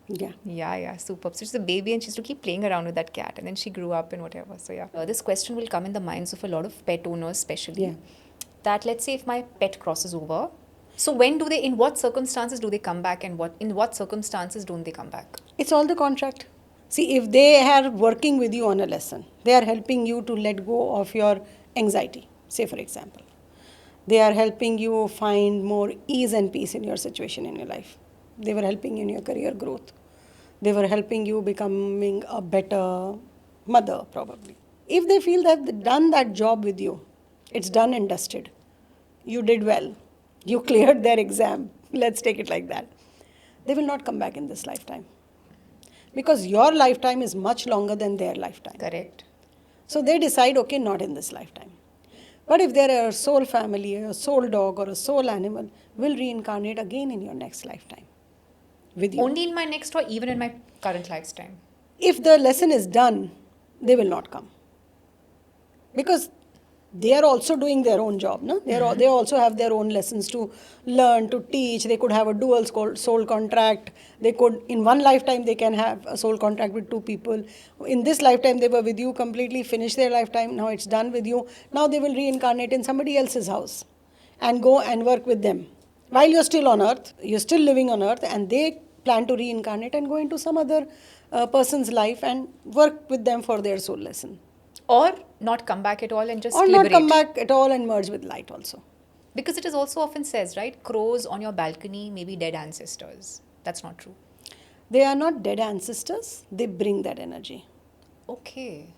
Yeah. Yeah, superb. So she's a baby and she used to keep playing around with that cat, and then she grew up and whatever. So yeah. This question will come in the minds of a lot of pet owners, especially. Yeah. That let's say if my pet crosses over, so in what circumstances do they come back, and in what circumstances don't they come back? It's all the contract. See, if they are working with you on a lesson, they are helping you to let go of your anxiety, say for example. They are helping you find more ease and peace in your situation in your life. They were helping you in your career growth. They were helping you becoming a better mother, probably. If they feel that they've done that job with you, it's done and dusted. You did well. You cleared their exam. Let's take it like that. They will not come back in this lifetime. Because your lifetime is much longer than their lifetime. Correct. So they decide, okay, not in this lifetime. But if they're a soul family, a soul dog, or a soul animal, will reincarnate again in your next lifetime with you. Only in my next, or even in my current lifetime? If the lesson is done, they will not come. Because they are also doing their own job. No? They also have their own lessons to learn, to teach. They could have a dual soul contract. They could, in one lifetime, they can have a soul contract with two people. In this lifetime, they were with you completely, finished their lifetime. Now it's done with you. Now they will reincarnate in somebody else's house and go and work with them. While you're still on earth, you're still living on earth, and they plan to reincarnate and go into some other person's life and work with them for their soul lesson. Or not come back at all and just Or liberate. not come back at all and merge with light also. Because it is also often says, right, crows on your balcony may be dead ancestors. That's not true. They are not dead ancestors, they bring that energy. Okay.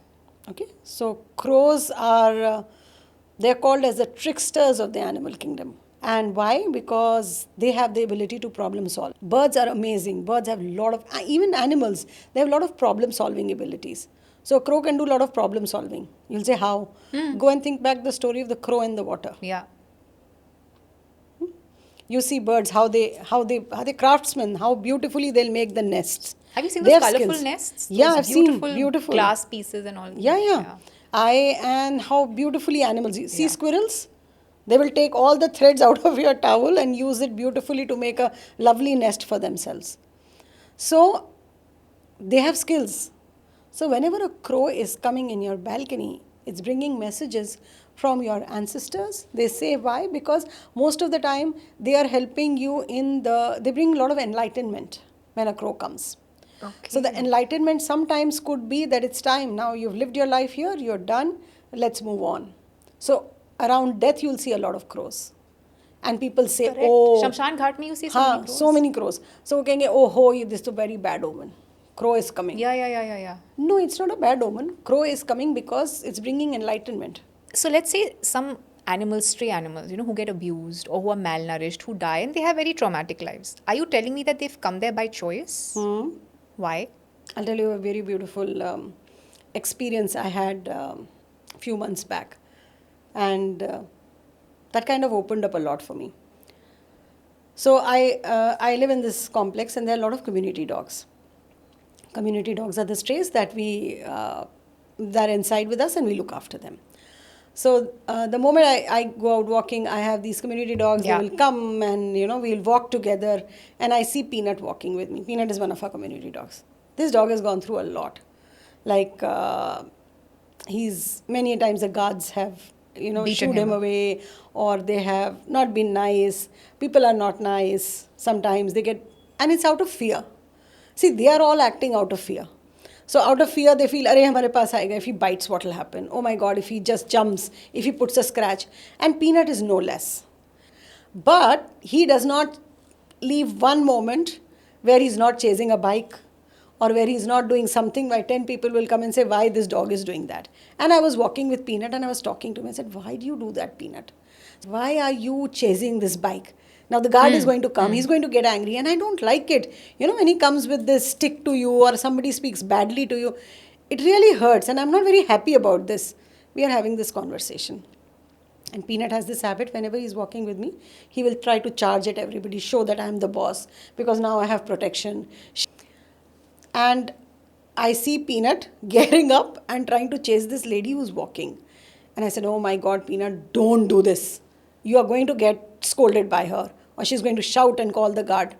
Okay, so crows are, they're called as the tricksters of the animal kingdom. And why? Because they have the ability to problem solve. Birds are amazing. Birds have a lot of, even animals, they have a lot of problem solving abilities. So a crow can do a lot of problem solving. You'll say, how? Go and think back the story of the crow in the water. Yeah. You see birds, how they craftsmen, how beautifully they'll make the nests. Have you seen They those have colorful skills. nests? Yeah, Those I've seen beautiful glass pieces and all. Yeah. And how beautifully animals. See Yeah. squirrels? They will take all the threads out of your towel and use it beautifully to make a lovely nest for themselves. So they have skills. So whenever a crow is coming in your balcony, it's bringing messages from your ancestors. They say why? Because most of the time they are helping you they bring a lot of enlightenment when a crow comes. Okay. So the enlightenment sometimes could be that it's time. Now you've lived your life here, you're done, let's move on. So around death, you'll see a lot of crows. And people say, Correct. oh. Shamshan Ghat mein you see so many crows. So many crows. So we say, oh, this is a very bad omen. Crow is coming. Yeah. No, it's not a bad omen. Crow is coming because it's bringing enlightenment. So let's say some animals, stray animals, who get abused or who are malnourished, who die, and they have very traumatic lives. Are you telling me that they've come there by choice? Why? I'll tell you a very beautiful experience I had a few months back. And that kind of opened up a lot for me. So I live in this complex, and there are a lot of community dogs. Community dogs are the strays that they're inside with us, and we look after them. So the moment I go out walking, I have these community dogs. Yeah. They will come and, we'll walk together. And I see Peanut walking with me. Peanut is one of our community dogs. This dog has gone through a lot. Like, many times the guards have, Beaten shooed him him away, or they have not been nice. People are not nice. Sometimes and it's out of fear. See, they are all acting out of fear. So out of fear, they feel, Arey, hamare paas aayega. If he bites, what will happen? Oh my God, if he just jumps, if he puts a scratch. And Peanut is no less. But he does not leave one moment where he's not chasing a bike, or where he's not doing something where 10 people will come and say, why this dog is doing that. And I was walking with Peanut, and I was talking to him. I said, why do you do that, Peanut? Why are you chasing this bike? Now the guard is going to come. He's going to get angry. And I don't like it. When he comes with this stick to you, or somebody speaks badly to you, it really hurts. And I'm not very happy about this. We are having this conversation. And Peanut has this habit, whenever he's walking with me, he will try to charge at everybody, show that I'm the boss, because now I have protection. And I see Peanut gearing up and trying to chase this lady who's walking. And I said, oh my God, Peanut, don't do this. You are going to get scolded by her, or she's going to shout and call the guard.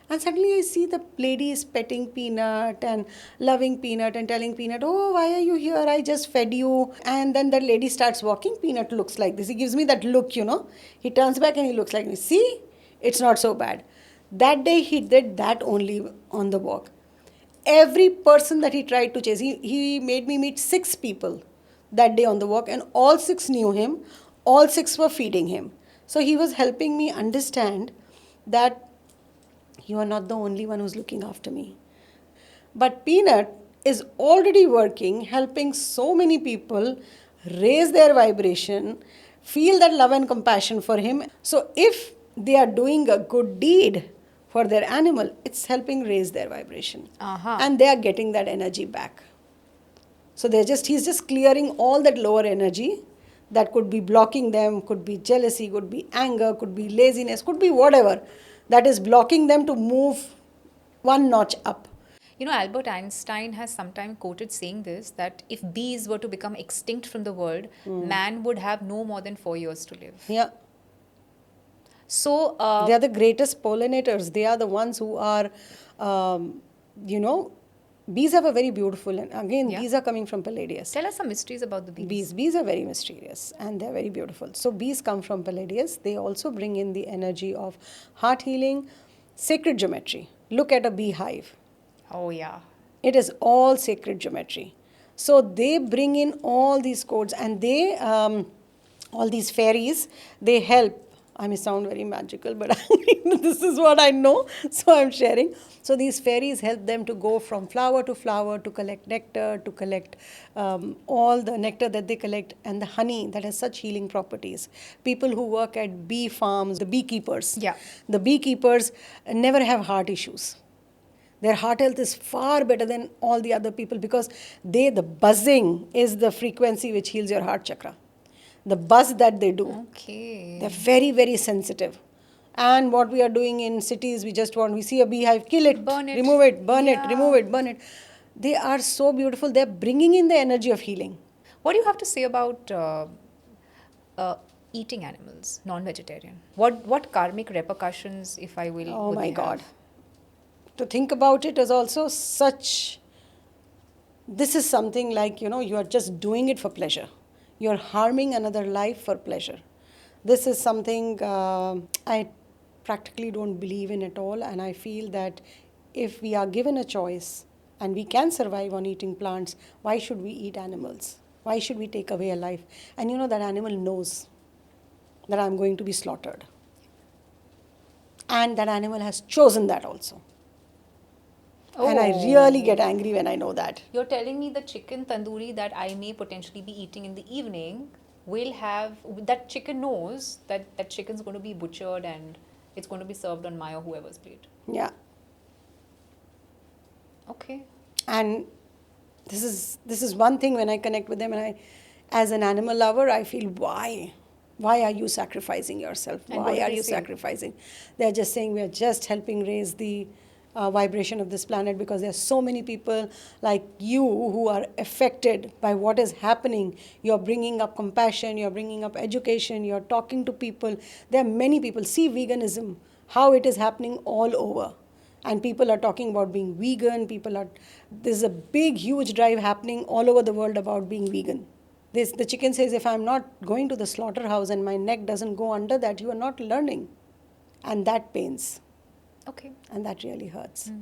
And suddenly I see the lady is petting Peanut and loving Peanut and telling Peanut, oh, why are you here? I just fed you. And then that lady starts walking. Peanut looks like this. He gives me that look, He turns back and he looks like me. See, it's not so bad. That day he did that only on the walk. Every person that he tried to chase, he made me meet 6 people that day on the walk, and all 6 knew him. All 6 were feeding him. So he was helping me understand that you are not the only one who's looking after me. But Peanut is already working, helping so many people raise their vibration, feel that love and compassion for him. So if they are doing a good deed for their animal, it's helping raise their vibration. And they are getting that energy back. So he's just clearing all that lower energy that could be blocking them, could be jealousy, could be anger, could be laziness, could be whatever that is blocking them to move one notch up. You know, Albert Einstein has sometime quoted saying this, that if bees were to become extinct from the world, man would have no more than 4 years to live. Yeah. So, They are the greatest pollinators. They are the ones who are, um, you know, bees have a very beautiful, and again, Yeah. bees are coming from Palladius. tell us some mysteries about the bees. Bees are very mysterious and they're very beautiful. So bees come from Palladius. They also bring in the energy of heart healing, sacred geometry. Look at a beehive. Oh, yeah. It is all sacred geometry. So they bring in all these codes, and they, all these fairies, they help. I may sound very magical, but this is what I know, so I'm sharing. So these fairies help them to go from flower to collect nectar, to collect all the nectar that they collect, and the honey that has such healing properties. People who work at bee farms, the beekeepers, Yeah. the beekeepers never have heart issues. Their heart health is far better than all the other people, because the buzzing is the frequency which heals your heart chakra. The buzz that they do. Okay. They're very, very sensitive. And what we are doing in cities, we see a beehive, kill it, Burn it. remove it, burn it, Yeah. remove it, burn it. They are so beautiful. They're bringing in the energy of healing. What do you have to say about eating animals, non-vegetarian? What karmic repercussions, if I will? Oh would my they God. have? To think about it is also such. This is something like, you are just doing it for pleasure. You're harming another life for pleasure. This is something I practically don't believe in at all, and I feel that if we are given a choice and we can survive on eating plants, why should we eat animals? Why should we take away a life? And that animal knows that I'm going to be slaughtered. And that animal has chosen that also. And I really get angry when I know that. You're telling me the chicken tandoori that I may potentially be eating in the evening will have, that chicken knows that that chicken's going to be butchered and it's going to be served on my or whoever's plate. Yeah. Okay. And this is one thing when I connect with them, and I, as an animal lover, I feel, why are you sacrificing yourself? And what Why do are they you say? sacrificing? They're just saying we are just helping raise the vibration of this planet, because there are so many people like you who are affected by what is happening. You're bringing up compassion, you're bringing up education, you're talking to people. There are many people. See veganism, how it is happening all over. And people are talking about being vegan. There's a big, huge drive happening all over the world about being vegan. The chicken says, if I'm not going to the slaughterhouse and my neck doesn't go under that, you are not learning. And that pains. Okay. And that really hurts.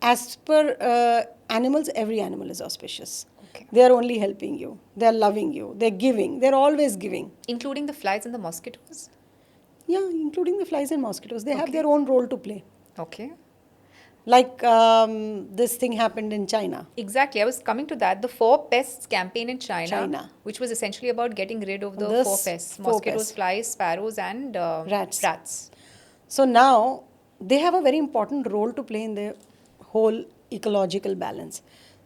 As per animals, every animal is auspicious. Okay. They are only helping you. They are loving you. They're giving. They're always giving. Including the flies and the mosquitoes? Yeah, including the flies and mosquitoes. They have Okay. their own role to play. Okay. Like this thing happened in China. Exactly. I was coming to that. The 4 pests campaign in China, which was essentially about getting rid of the This 4 pests: 4 mosquitoes, pests. flies, sparrows, and Rats. So now they have a very important role to play in the whole ecological balance.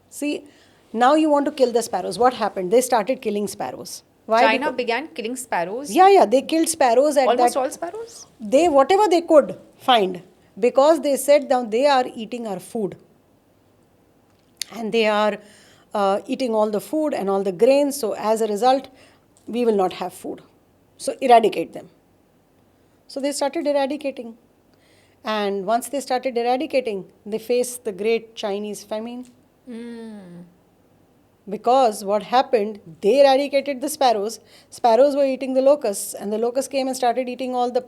See, now you want to kill the sparrows. What happened? They started killing sparrows. Why? China began killing sparrows. Yeah, they killed sparrows at Almost that. all sparrows? They, whatever they could find, because they said down they are eating our food. And they are eating all the food and all the grains. So as a result, we will not have food. So eradicate them. So they started eradicating. And once they started eradicating, they faced the great Chinese famine. Because what happened, they eradicated the sparrows. Sparrows were eating the locusts, and the locusts came and started eating all the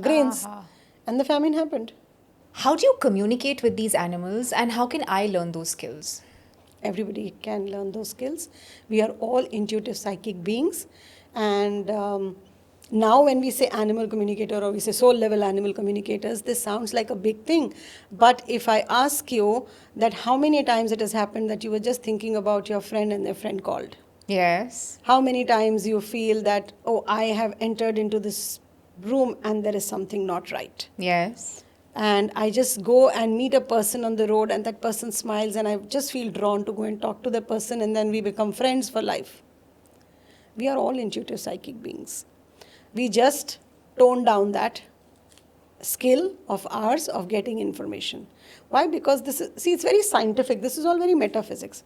grains. And the famine happened. How do you communicate with these animals, and how can I learn those skills? Everybody can learn those skills. We are all intuitive psychic beings. And now when we say animal communicator, or we say soul level animal communicators, this sounds like a big thing. But if I ask you that how many times it has happened that you were just thinking about your friend and their friend called? Yes. How many times you feel that, oh, I have entered into this room and there is something not right? Yes. And I just go and meet a person on the road, and that person smiles, and I just feel drawn to go and talk to the person, and then we become friends for life. We are all intuitive psychic beings. We just tone down that skill of ours of getting information. Why? Because this is, see, it's very scientific. This is all very metaphysics.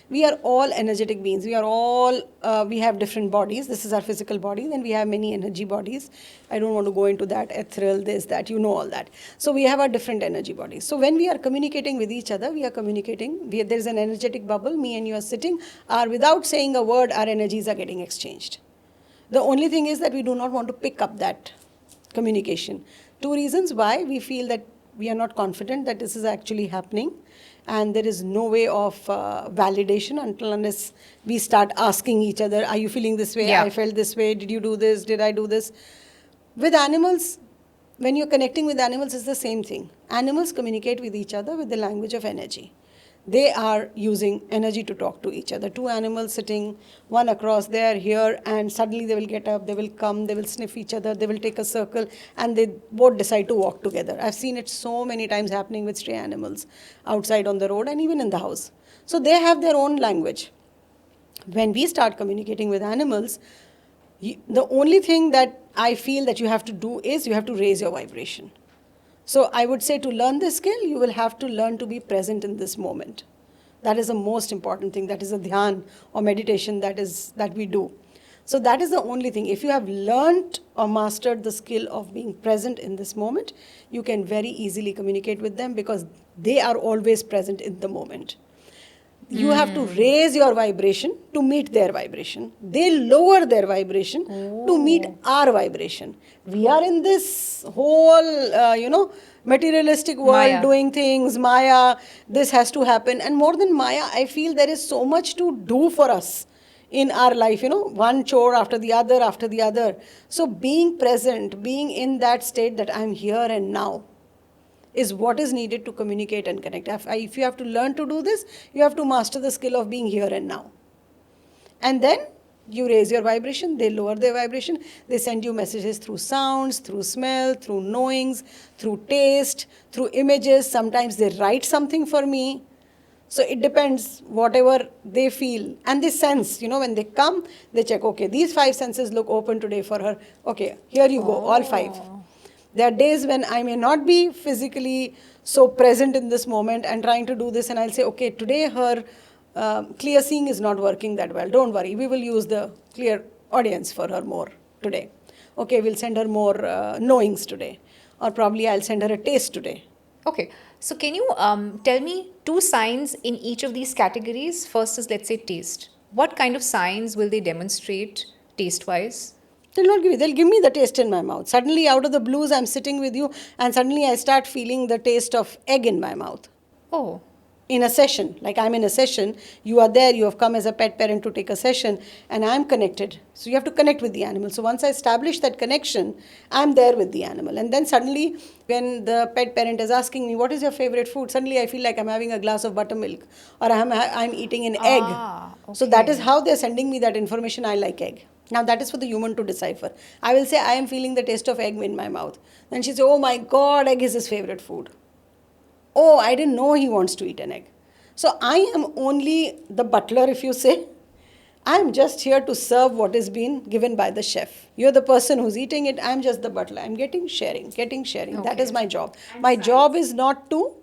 We are all energetic beings. We are all, we have different bodies. This is our physical body. Then we have many energy bodies. I don't want to go into that, ethereal, this, that, you know all that. So we have our different energy bodies. So when we are communicating with each other, we are communicating. There's an energetic bubble. Me and you are sitting. Without saying a word, our energies are getting exchanged. The only thing is that we do not want to pick up that communication. Two reasons why we feel that we are not confident that this is actually happening, and there is no way of validation until unless we start asking each other, are you feeling this way? Yeah. I felt this way. Did you do this? Did I do this? With animals, when you're connecting with animals, it's the same thing. Animals communicate with each other with the language of energy. They are using energy to talk to each other. Two animals sitting, one across there, here, and suddenly they will get up, they will come, they will sniff each other, they will take a circle, and they both decide to walk together. I've seen it so many times happening with stray animals outside on the road and even in the house. So they have their own language. When we start communicating with animals, the only thing that I feel that you have to do is you have to raise your vibration. So I would say to learn this skill, you will have to learn to be present in this moment. That is the most important thing. That is a dhyan or meditation that we do. So that is the only thing. If you have learned or mastered the skill of being present in this moment, you can very easily communicate with them because they are always present in the moment. You have to raise your vibration to meet their vibration. They lower their vibration to meet our vibration. We are in this whole, materialistic world, Maya. doing things, Maya, this has to happen. And more than Maya, I feel there is so much to do for us in our life, one chore after the other after the other. So being present, being in that state that I'm here and now, is what is needed to communicate and connect. If you have to learn to do this, you have to master the skill of being here and now. And then you raise your vibration, they lower their vibration, they send you messages through sounds, through smell, through knowings, through taste, through images. Sometimes they write something for me. So it depends, whatever they feel. And they sense, when they come, they check, okay, these 5 senses look open today for her. Okay, here you go, all 5. There are days when I may not be physically so present in this moment and trying to do this, and I'll say, okay, today her clear seeing is not working that well. Don't worry, we will use the clear audience for her more today. Okay, we'll send her more knowings today. Or probably I'll send her a taste today. Okay. So can you tell me 2 signs in each of these categories? First is, let's say, taste. What kind of signs will they demonstrate taste-wise? They'll not give you. They'll give me the taste in my mouth. Suddenly, out of the blues, I'm sitting with you, and suddenly I start feeling the taste of egg in my mouth. Oh. In a session, like I'm in a session, you are there, you have come as a pet parent to take a session, and I'm connected. So you have to connect with the animal. So once I establish that connection, I'm there with the animal. And then suddenly, when the pet parent is asking me, what is your favorite food? Suddenly I feel like I'm having a glass of buttermilk, or I'm eating an egg. Okay. So that is how they're sending me that information, I like egg. Now that is for the human to decipher. I will say, I am feeling the taste of egg in my mouth. Then she says, oh my God, egg is his favorite food. Oh, I didn't know he wants to eat an egg. So I am only the butler, if you say. I'm just here to serve what is being given by the chef. You're the person who's eating it. I'm just the butler. I'm getting sharing. Okay. That is my job. My job is not to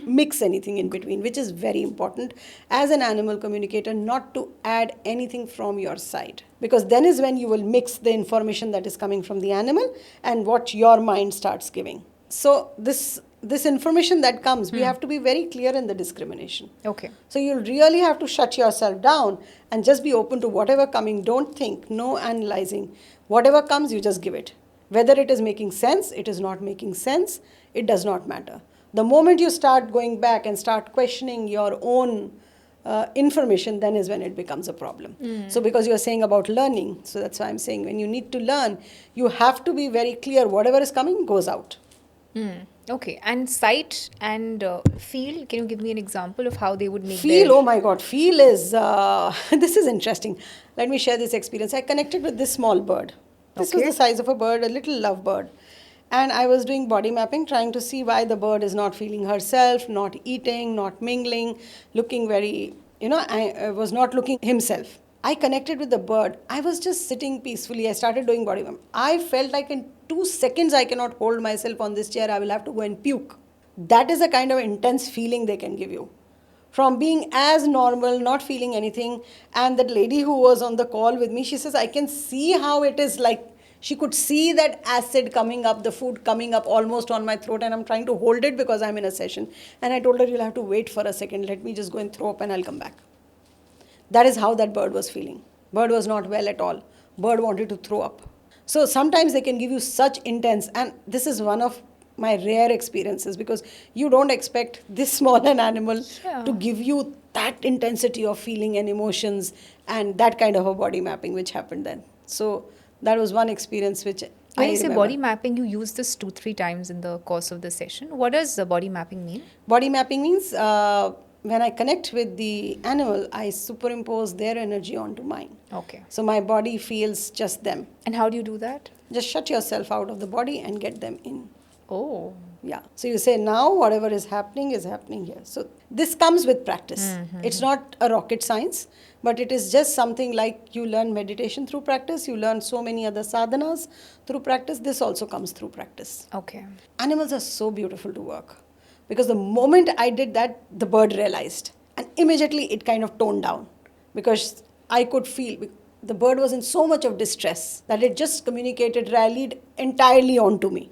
mix anything in between, which is very important as an animal communicator, not to add anything from your side, because then is when you will mix the information that is coming from the animal and what your mind starts giving. So this information that comes, we have to be very clear in the discrimination. Okay. So you really have to shut yourself down and just be open to whatever coming. Don't think, no analyzing. Whatever comes, you just give it. Whether it is making sense, it is not making sense, it does not matter. The moment you start going back and start questioning your own information, then is when it becomes a problem. So because you're saying about learning, so that's why I'm saying when you need to learn, you have to be very clear. Whatever is coming goes out. Okay. And sight and feel, can you give me an example of how they would make Feel, their... oh my God, feel is, this is interesting. Let me share this experience. I connected with this small bird. This was Okay. the size of a bird, a little lovebird. And I was doing body mapping, trying to see why the bird is not feeling herself, not eating, not mingling, looking very, I was not looking himself. I connected with the bird. I was just sitting peacefully. I started doing body movement. I felt like in 2 seconds I cannot hold myself on this chair. I will have to go and puke. That is the kind of intense feeling they can give you. From being as normal, not feeling anything. And that lady who was on the call with me, she says, I can see how it is like. She could see that acid coming up, the food coming up almost on my throat, and I'm trying to hold it because I'm in a session. And I told her, you'll have to wait for a second. Let me just go and throw up and I'll come back. That is how that bird was feeling. Bird was not well at all. Bird wanted to throw up. So sometimes they can give you such intense, and this is one of my rare experiences because you don't expect this small an animal to give you that intensity of feeling and emotions and that kind of a body mapping which happened then. So that was one experience which When I you say remember. body mapping, you use this 2-3 times in the course of the session. What does the body mapping mean? Body mapping means when I connect with the animal, I superimpose their energy onto mine. Okay. So my body feels just them. And how do you do that? Just shut yourself out of the body and get them in. Oh. Yeah. So you say now whatever is happening here. So this comes with practice. It's not a rocket science, but it is just something like you learn meditation through practice, you learn so many other sadhanas through practice. This also comes through practice. Okay. Animals are so beautiful to work because the moment I did that, the bird realized and immediately it kind of toned down because I could feel the bird was in so much of distress that it just communicated, rallied entirely onto me.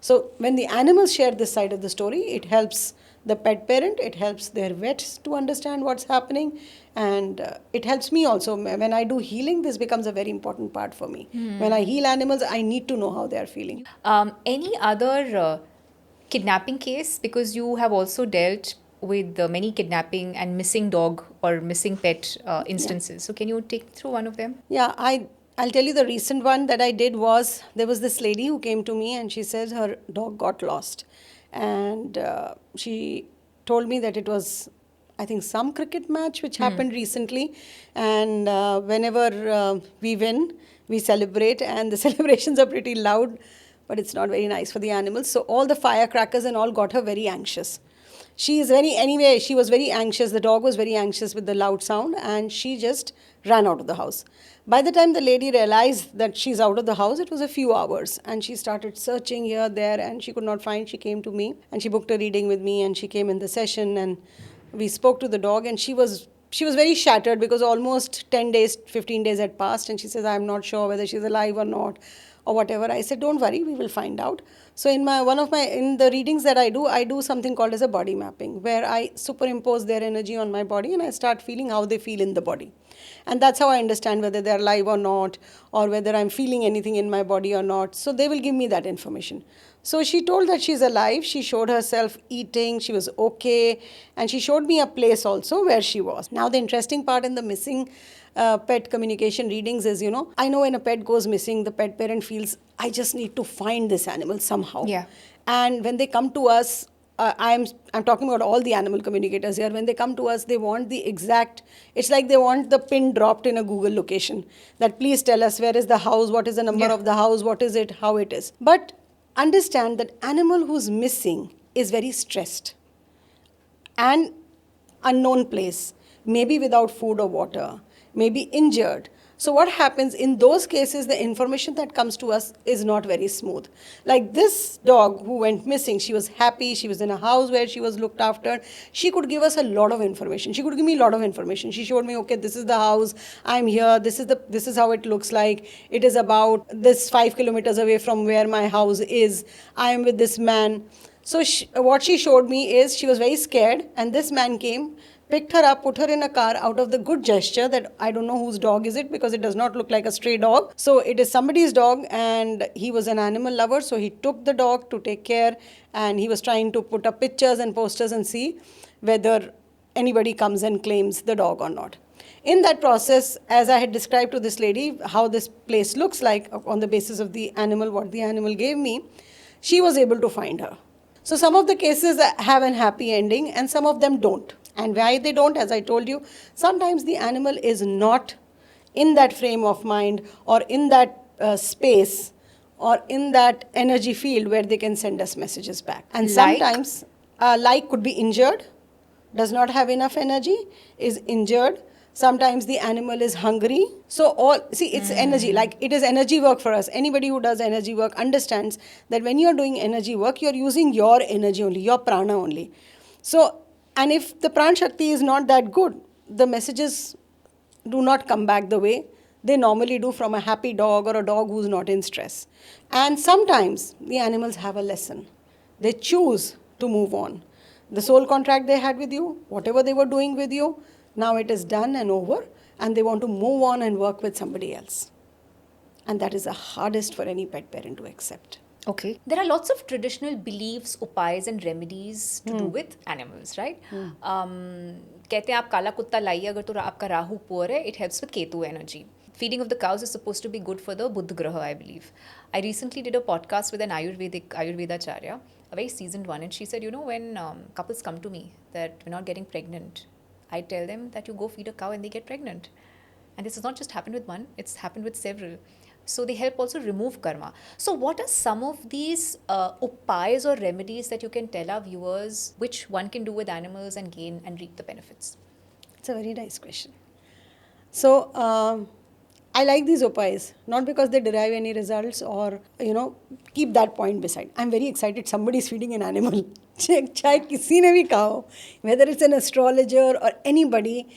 So when the animals share this side of the story, it helps the pet parent, it helps their vets to understand what's happening, and it helps me also. When I do healing, this becomes a very important part for me. When I heal animals, I need to know how they are feeling. Any other kidnapping case? Because you have also dealt with many kidnapping and missing dog or missing pet instances. So can you take through one of them? Yeah, I'll tell you the recent one that I did was, there was this lady who came to me and she says her dog got lost. And she told me that it was, I think, some cricket match which happened recently. And whenever we win, we celebrate, and the celebrations are pretty loud, but it's not very nice for the animals. So all the firecrackers and all got her very anxious. She was very anxious. The dog was very anxious with the loud sound, and she just ran out of the house. By the time the lady realized that she's out of the house, it was a few hours, and she started searching here, there, and she could not find. She came to me, and she booked a reading with me, and she came in the session, and we spoke to the dog, and she was very shattered because almost 10 days, 15 days had passed, and she says, I'm not sure whether she's alive or not, or whatever. I said, don't worry, we will find out. So in the readings that I do something called as a body mapping, where I superimpose their energy on my body and I start feeling how they feel in the body. And that's how I understand whether they're alive or not, or whether I'm feeling anything in my body or not. So they will give me that information. So she told that she's alive. She showed herself eating. She was okay. And she showed me a place also where she was. Now the interesting part in the missing pet communication readings is, I know when a pet goes missing, the pet parent feels, I just need to find this animal somehow. Yeah. And when they come to us, I'm talking about all the animal communicators here. When they come to us, they want the exact, it's like they want the pin dropped in a Google location. That please tell us where is the house, what is the number of the house, what is it, how it is. But understand that animal who's missing is very stressed and unknown place, maybe without food or water, maybe injured. So what happens in those cases, the information that comes to us is not very smooth. Like this dog who went missing, she was happy, she was in a house where she was looked after. She could give us a lot of information. She could give me a lot of information. She showed me, okay, this is the house, I'm here, this is how it looks like. It is about this 5 kilometers away from where my house is. I am with this man. So what she showed me is she was very scared, and this man came, picked her up, put her in a car out of the good gesture that I don't know whose dog is it, because it does not look like a stray dog. So it is somebody's dog, and he was an animal lover. So he took the dog to take care, and he was trying to put up pictures and posters and see whether anybody comes and claims the dog or not. In that process, as I had described to this lady how this place looks like on the basis of the animal, what the animal gave me, she was able to find her. So some of the cases have an happy ending and some of them don't. And why they don't, as I told you, sometimes the animal is not in that frame of mind or in that space or in that energy field where they can send us messages back. And sometimes, like could be injured, does not have enough energy, is injured, Sometimes the animal is hungry. So all, see, it's energy. Like, it is energy work for us. Anybody who does energy work understands that when you're doing energy work, you're using your energy only, your prana only. So, and if the pran shakti is not that good, the messages do not come back the way they normally do from a happy dog or a dog who's not in stress. And sometimes the animals have a lesson. They choose to move on. The soul contract they had with you, whatever they were doing with you, now it is done and over, and they want to move on and work with somebody else. And that is the hardest for any pet parent to accept. Okay. There are lots of traditional beliefs, upais and remedies to do with animals, right? कहते हैं आप काला कुत्ता लाइए अगर तो आपका Rahu poor है, it helps with Ketu energy. Feeding of the cows is supposed to be good for the Buddha Graha, I believe. I recently did a podcast with an Ayurveda Acharya, a very seasoned one, and she said, you know, when couples come to me that we're not getting pregnant, I tell them that you go feed a cow and they get pregnant. And this has not just happened with one, it's happened with several. So they help also remove karma. So what are some of these upais or remedies that you can tell our viewers which one can do with animals and gain and reap the benefits? It's a very nice question. So, I like these upais, not because they derive any results or, keep that point beside. I'm very excited somebody is feeding an animal. Chahe kisi ne bhi kaha ho, whether it's an astrologer or anybody,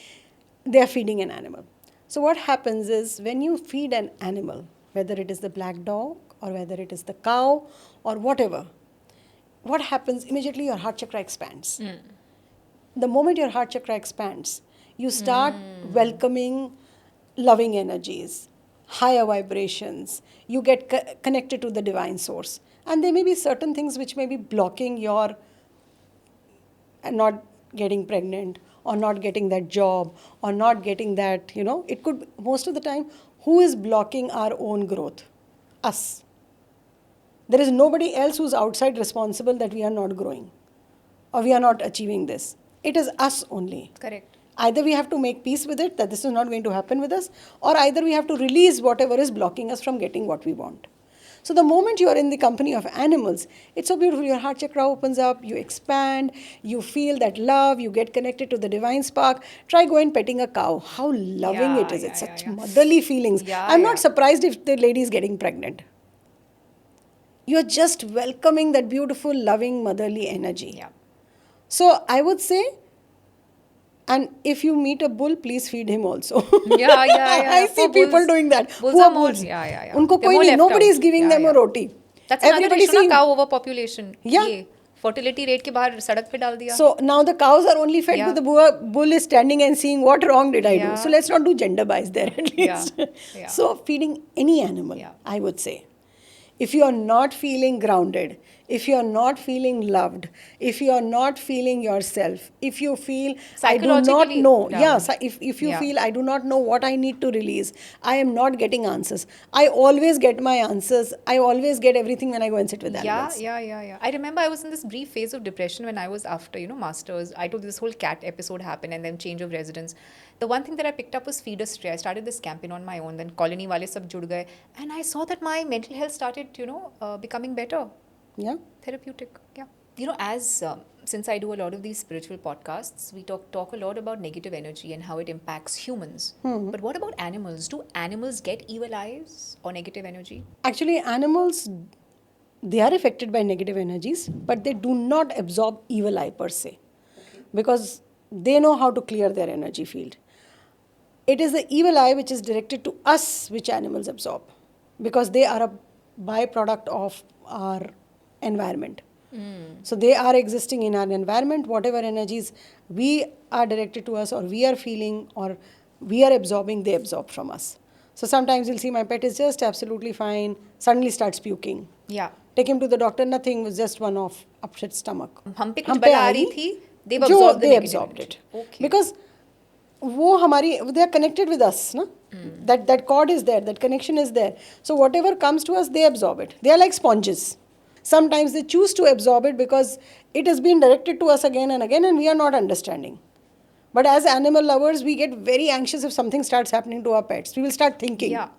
they are feeding an animal. So what happens is when you feed an animal, whether it is the black dog or whether it is the cow or whatever, what happens, immediately your heart chakra expands. The moment your heart chakra expands, you start welcoming loving energies, higher vibrations. You get connected to the divine source. And there may be certain things which may be blocking your not getting pregnant or not getting that job or not getting that, it could, most of the time, who is blocking our own growth? Us. There is nobody else who's outside responsible that we are not growing or we are not achieving this. It is us only. Correct. Either we have to make peace with it, that this is not going to happen with us, or either we have to release whatever is blocking us from getting what we want. So the moment you are in the company of animals, it's so beautiful. Your heart chakra opens up, you expand, you feel that love, you get connected to the divine spark. Try going petting a cow. How loving it is. It's such motherly feelings. I'm not surprised if the lady is getting pregnant. You're just welcoming that beautiful, loving, motherly energy. Yeah. So I would say, and if you meet a bull, please feed him also. Yeah. I see people doing that. Bulls Who are are more, bulls? yeah. Unko They're koi more nahi, left nobody out. is giving them a roti. That's another Everybody issue na, seeing. cow overpopulation. Yeah. ये fertility rate के बाहर सड़क पे डाल दिया. So now the cows are only fed, but the bull is standing and seeing what wrong did I do. So let's not do gender bias there at least. Yeah. So feeding any animal, I would say, if you are not feeling grounded, if you are not feeling loved, if you are not feeling yourself, if you feel I do not know, if you feel I do not know what I need to release, I am not getting answers. I always get my answers. I always get everything when I go and sit with animals. Yeah. I remember I was in this brief phase of depression when I was after, masters. I told this whole cat episode happened and then change of residence. The one thing that I picked up was feeder stray. I started this campaign on my own. Then colony wale sab jud gaye. And I saw that my mental health started, becoming better. Yeah. Therapeutic. Yeah. As since I do a lot of these spiritual podcasts, we talk a lot about negative energy and how it impacts humans. But what about animals? Do animals get evil eyes or negative energy? Actually, animals, they are affected by negative energies, but they do not absorb evil eye per se. Because they know how to clear their energy field. It is the evil eye which is directed to us which animals absorb. Because they are a byproduct of our environment. So they are existing in our environment. Whatever energies we are directed to us or we are feeling or we are absorbing, they absorb from us. So sometimes you'll see my pet is just absolutely fine, suddenly starts puking. Yeah. Take him to the doctor, nothing, was just one off upset stomach. हम पे कुछ बला आ रही थी, they've absorbed the negative absorbed energy. it. Okay. Because they are connected with us. No? That cord is there, that connection is there. So whatever comes to us, they absorb it. They are like sponges. Sometimes they choose to absorb it because it has been directed to us again and again and we are not understanding. But as animal lovers, we get very anxious if something starts happening to our pets. We will start thinking. Yeah.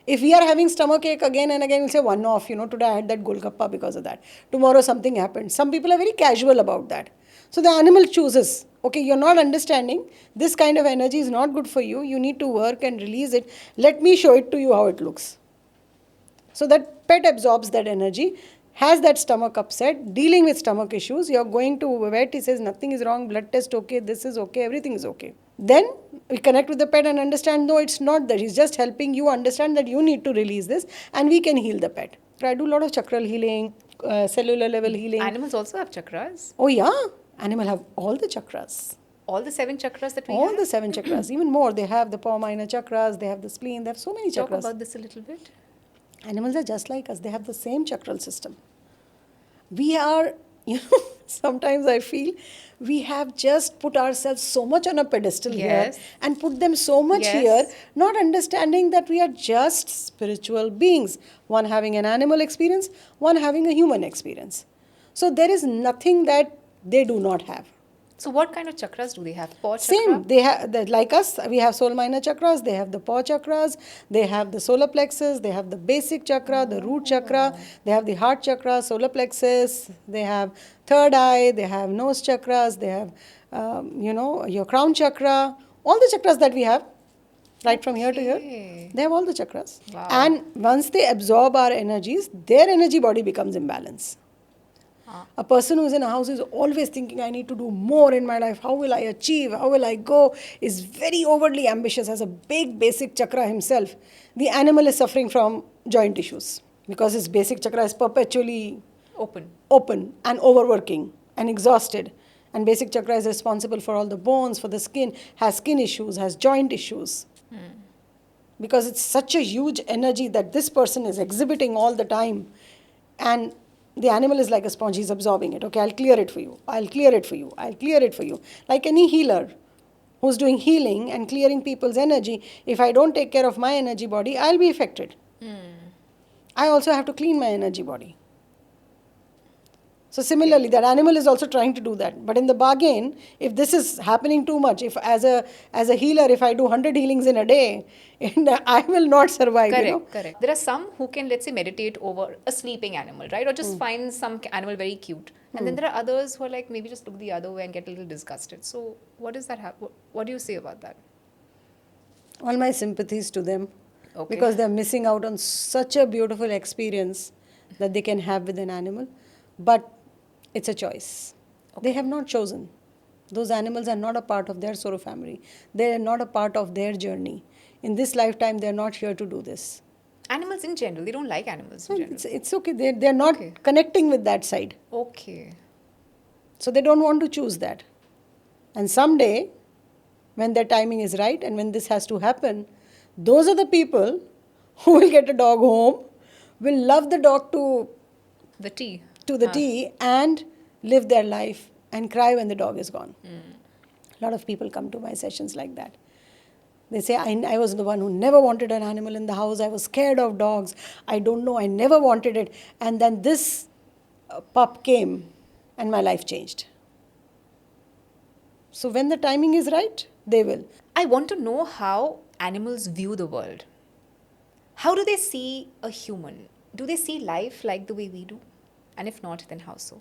If we are having stomach ache again and again, we'll say one off, today I had that golgappa because of that. Tomorrow something happened. Some people are very casual about that. So the animal chooses Okay, you're not understanding. This kind of energy is not good for you. You need to work and release it. Let me show it to you how it looks. So that pet absorbs that energy, has that stomach upset, dealing with stomach issues. You're going to vet, he says nothing is wrong, blood test okay, this is okay, everything is okay. Then we connect with the pet and understand, no, it's not that. He's just helping you understand that you need to release this and we can heal the pet. I do a lot of chakral healing, cellular level healing. Animals also have chakras. Oh yeah, animal have all the chakras. All the 7 chakras that we All have. the 7 chakras, even more. They have the paw minor chakras, they have the spleen, they have so many Talk chakras. about this a little bit. Animals are just like us. They have the same chakral system. We are, sometimes I feel we have just put ourselves so much on a pedestal here Yes. and put them so much Yes. here, not understanding that we are just spiritual beings. One having an animal experience, one having a human experience. So there is nothing that they do not have. So what kind of chakras do they have? Paw chakra? Same, they have like us. We have soul minor chakras. They have the paw chakras. They have the solar plexus. They have the basic chakra, the root chakra. They have the heart chakra, solar plexus. They have third eye. They have nose chakras. They have, your crown chakra. All the chakras that we have, right from here to here, Okay. they have all the chakras. Wow. And once they absorb our energies, their energy body becomes imbalanced. A person who's in a house is always thinking, I need to do more in my life. How will I achieve? How will I go? Is very overly ambitious, has a big basic chakra himself. The animal is suffering from joint issues because his basic chakra is perpetually open and overworking and exhausted. And basic chakra is responsible for all the bones, for the skin, has skin issues, has joint issues. Because it's such a huge energy that this person is exhibiting all the time. And the animal is like a sponge, he's absorbing it. Okay, I'll clear it for you. I'll clear it for you. I'll clear it for you. Like any healer who's doing healing and clearing people's energy, if I don't take care of my energy body, I'll be affected. I also have to clean my energy body. So similarly, that animal is also trying to do that. But in the bargain, if this is happening too much, if as a healer, if I do 100 healings in a day, I will not survive. Correct. There are some who can, let's say, meditate over a sleeping animal, right? Or just find some animal very cute. And then there are others who are like, maybe just look the other way and get a little disgusted. So what does that happen? What do you say about that? All my sympathies to them. Okay. Because they're missing out on such a beautiful experience that they can have with an animal. But it's a choice. They have not chosen. Those animals are not a part of their Soro family. They are not a part of their journey. In this lifetime, they're not here to do this. Animals in general, they don't like animals in general. It's okay. They're not connecting with that side. Okay. So they don't want to choose that. And someday, when their timing is right and when this has to happen, those are the people who will get a dog home, will love the dog to The tea. T and live their life and cry when the dog is gone. A lot of people come to my sessions like that. They say, I was the one who never wanted an animal in the house. I was scared of dogs. I don't know. I never wanted it. And then this pup came and my life changed. So when the timing is right, they will. I want to know how animals view the world. How do they see a human? Do they see life like the way we do? And if not, then how so?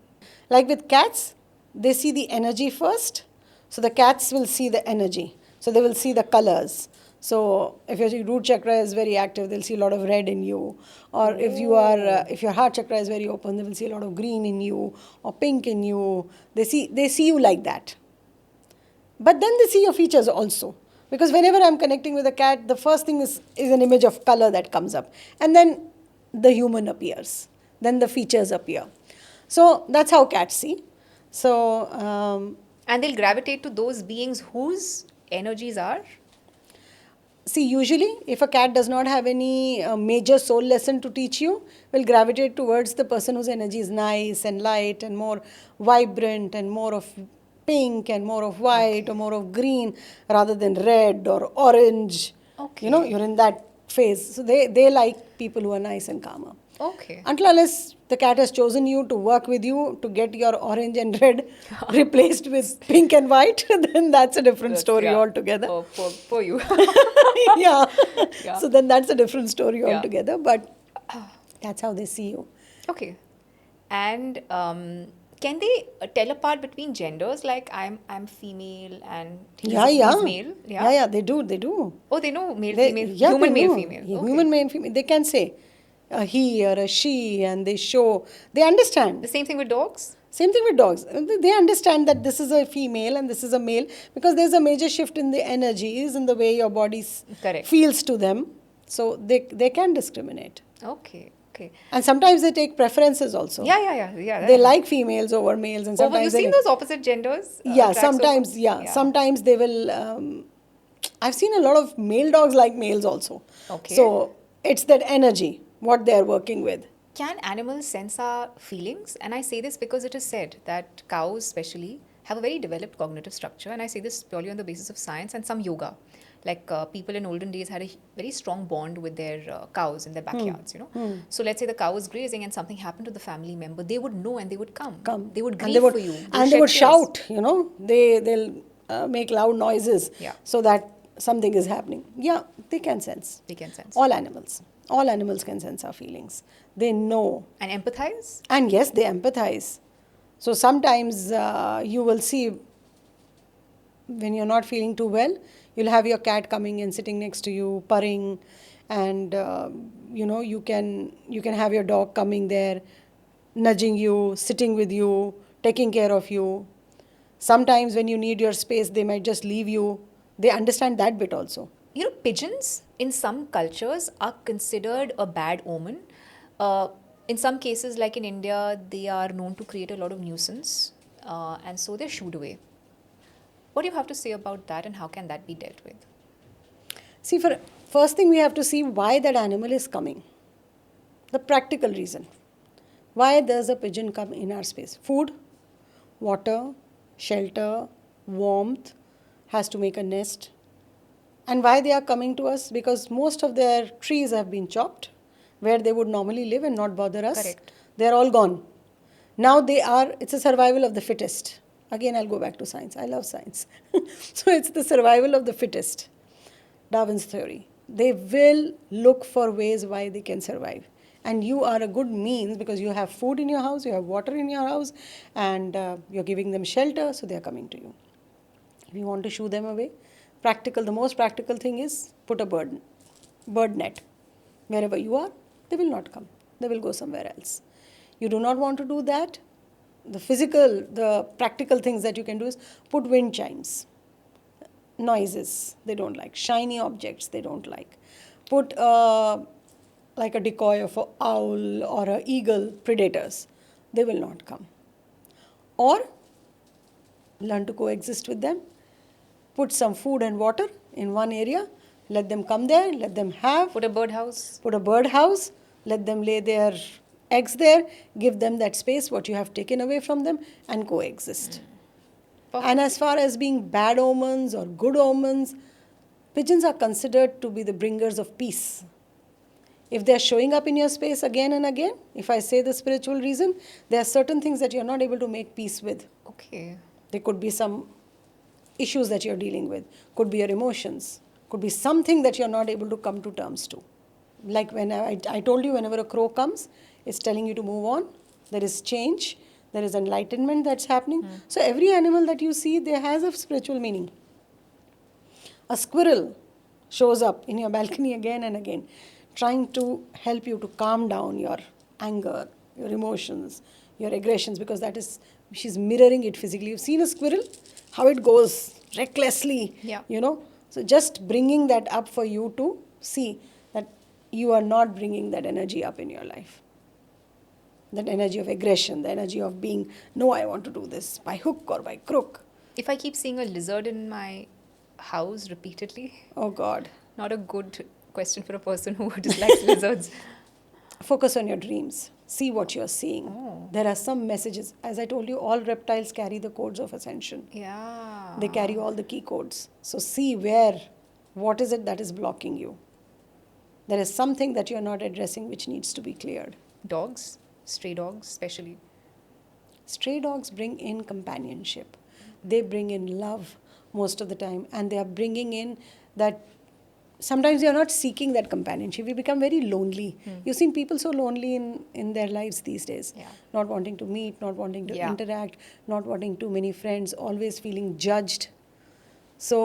Like with cats, they see the energy first. So the cats will see the energy. So they will see the colors. So if your root chakra is very active, they'll see a lot of red in you. Or if your heart chakra is very open, they will see a lot of green in you or pink in you. They see you like that. But then they see your features also. Because whenever I'm connecting with a cat, the first thing is an image of color that comes up. And then the human appears. Then the features appear. So that's how cats see. So And they'll gravitate to those beings whose energies are? see, usually if a cat does not have any major soul lesson to teach you, will gravitate towards the person whose energy is nice and light and more vibrant and more of pink and more of white or more of green rather than red or orange. Okay. You're in that phase. So they like people who are nice and calmer. Okay. Until unless the cat has chosen you to work with you to get your orange and red replaced with pink and white, then that's a different story altogether. Oh, for you. yeah. Yeah. So then that's a different story Yeah. altogether. But that's how they see you. Okay. And Can they tell apart between genders? Like I'm female and Yeah, he's yeah. male. Yeah, yeah, they do, they do. Oh, they know male, They, female, yeah, they human, male, know. female. Human, Okay. male, female. They can say a he or a she, and they show. They understand. The same thing with dogs. Same thing with dogs. They understand that this is a female and this is a male because there's a major shift in the energies in the way your body Correct. feels to them. So they can discriminate. Okay. Okay. And sometimes they take preferences also. Yeah. They like females over males, and Oh, have you sometimes they seen those opposite genders? yeah, tracks sometimes over? yeah, sometimes they will. I've seen a lot of male dogs like males also. Okay. So it's that energy what they are working with. Can animals sense our feelings? And I say this because it is said that cows, especially, have a very developed cognitive structure. And I say this purely on the basis of science and some yoga. Like people in olden days had a very strong bond with their cows in their backyards, you know. So let's say the cow was grazing and something happened to the family member, they would know and they would come. They would grieve for you. And they would shout, you know. They'll make loud noises Yeah. so that something is happening. Yeah, they can sense. They can sense. All animals can sense our feelings. They know. And empathize? And yes, they empathize. So sometimes you will see when you're not feeling too well, you'll have your cat coming and sitting next to you, purring, and you can have your dog coming there, nudging you, sitting with you, taking care of you. Sometimes when you need your space, they might just leave you. They understand that bit also. You know, pigeons in some cultures are considered a bad omen. In some cases, like in India, they are known to create a lot of nuisance, and so they're shooed away. What do you have to say about that, and how can that be dealt with? See, first thing we have to see why that animal is coming. The practical reason. Why does a pigeon come in our space? Food, water, shelter, warmth, has to make a nest. And why they are coming to us? Because most of their trees have been chopped, where they would normally live and not bother us. Correct. They are all gone. Now it's a survival of the fittest. Again, I'll go back to science. I love science. So it's the survival of the fittest. Darwin's theory. They will look for ways why they can survive. And you are a good means because you have food in your house, you have water in your house, and you're giving them shelter, so they are coming to you. If you want to shoo them away, the most practical thing is put a bird net. Wherever you are, they will not come. They will go somewhere else. You do not want to do that. The practical things that you can do is put wind chimes. Noises, they don't like. Shiny objects, they don't like. Put like a decoy of an owl or an eagle, predators. They will not come. Or learn to coexist with them. Put some food and water in one area. Let them come there. Let them have. Put a birdhouse. Put a birdhouse. Let them lay their eggs there. Give them that space, what you have taken away from them, and coexist. And as far as being bad omens or good omens, pigeons are considered to be the bringers of peace. If they're showing up in your space again and again, if I say the spiritual reason, there are certain things that you're not able to make peace with. Okay. There could be some issues that you're dealing with, could be your emotions, could be something that you're not able to come to terms to. Like when I told you, whenever a crow comes, it's telling you to move on. There is change. There is enlightenment that's happening. So every animal that you see, there has a spiritual meaning. A squirrel shows up in your balcony again and again, trying to help you to calm down your anger, your emotions, your aggressions, because she's mirroring it physically. You've seen a squirrel, how it goes recklessly, So just bringing that up for you to see that you are not bringing that energy up in your life. That energy of aggression, the energy of being, no, I want to do this by hook or by crook. If I keep seeing a lizard in my house repeatedly, Oh God. not a good question for a person who dislikes lizards. Focus on your dreams. See what you're seeing. There are some messages. As I told you, all reptiles carry the codes of ascension. Yeah. They carry all the key codes. So see what is it that is blocking you? There is something that you're not addressing which needs to be cleared. Dogs, stray dogs especially. Stray dogs bring in companionship. They bring in love most of the time. And they are bringing in that sometimes we are not seeking that companionship. We become very lonely. You've seen people so lonely in their lives these days. Yeah. Not wanting to meet, not wanting to Yeah. interact, not wanting too many friends, always feeling judged. So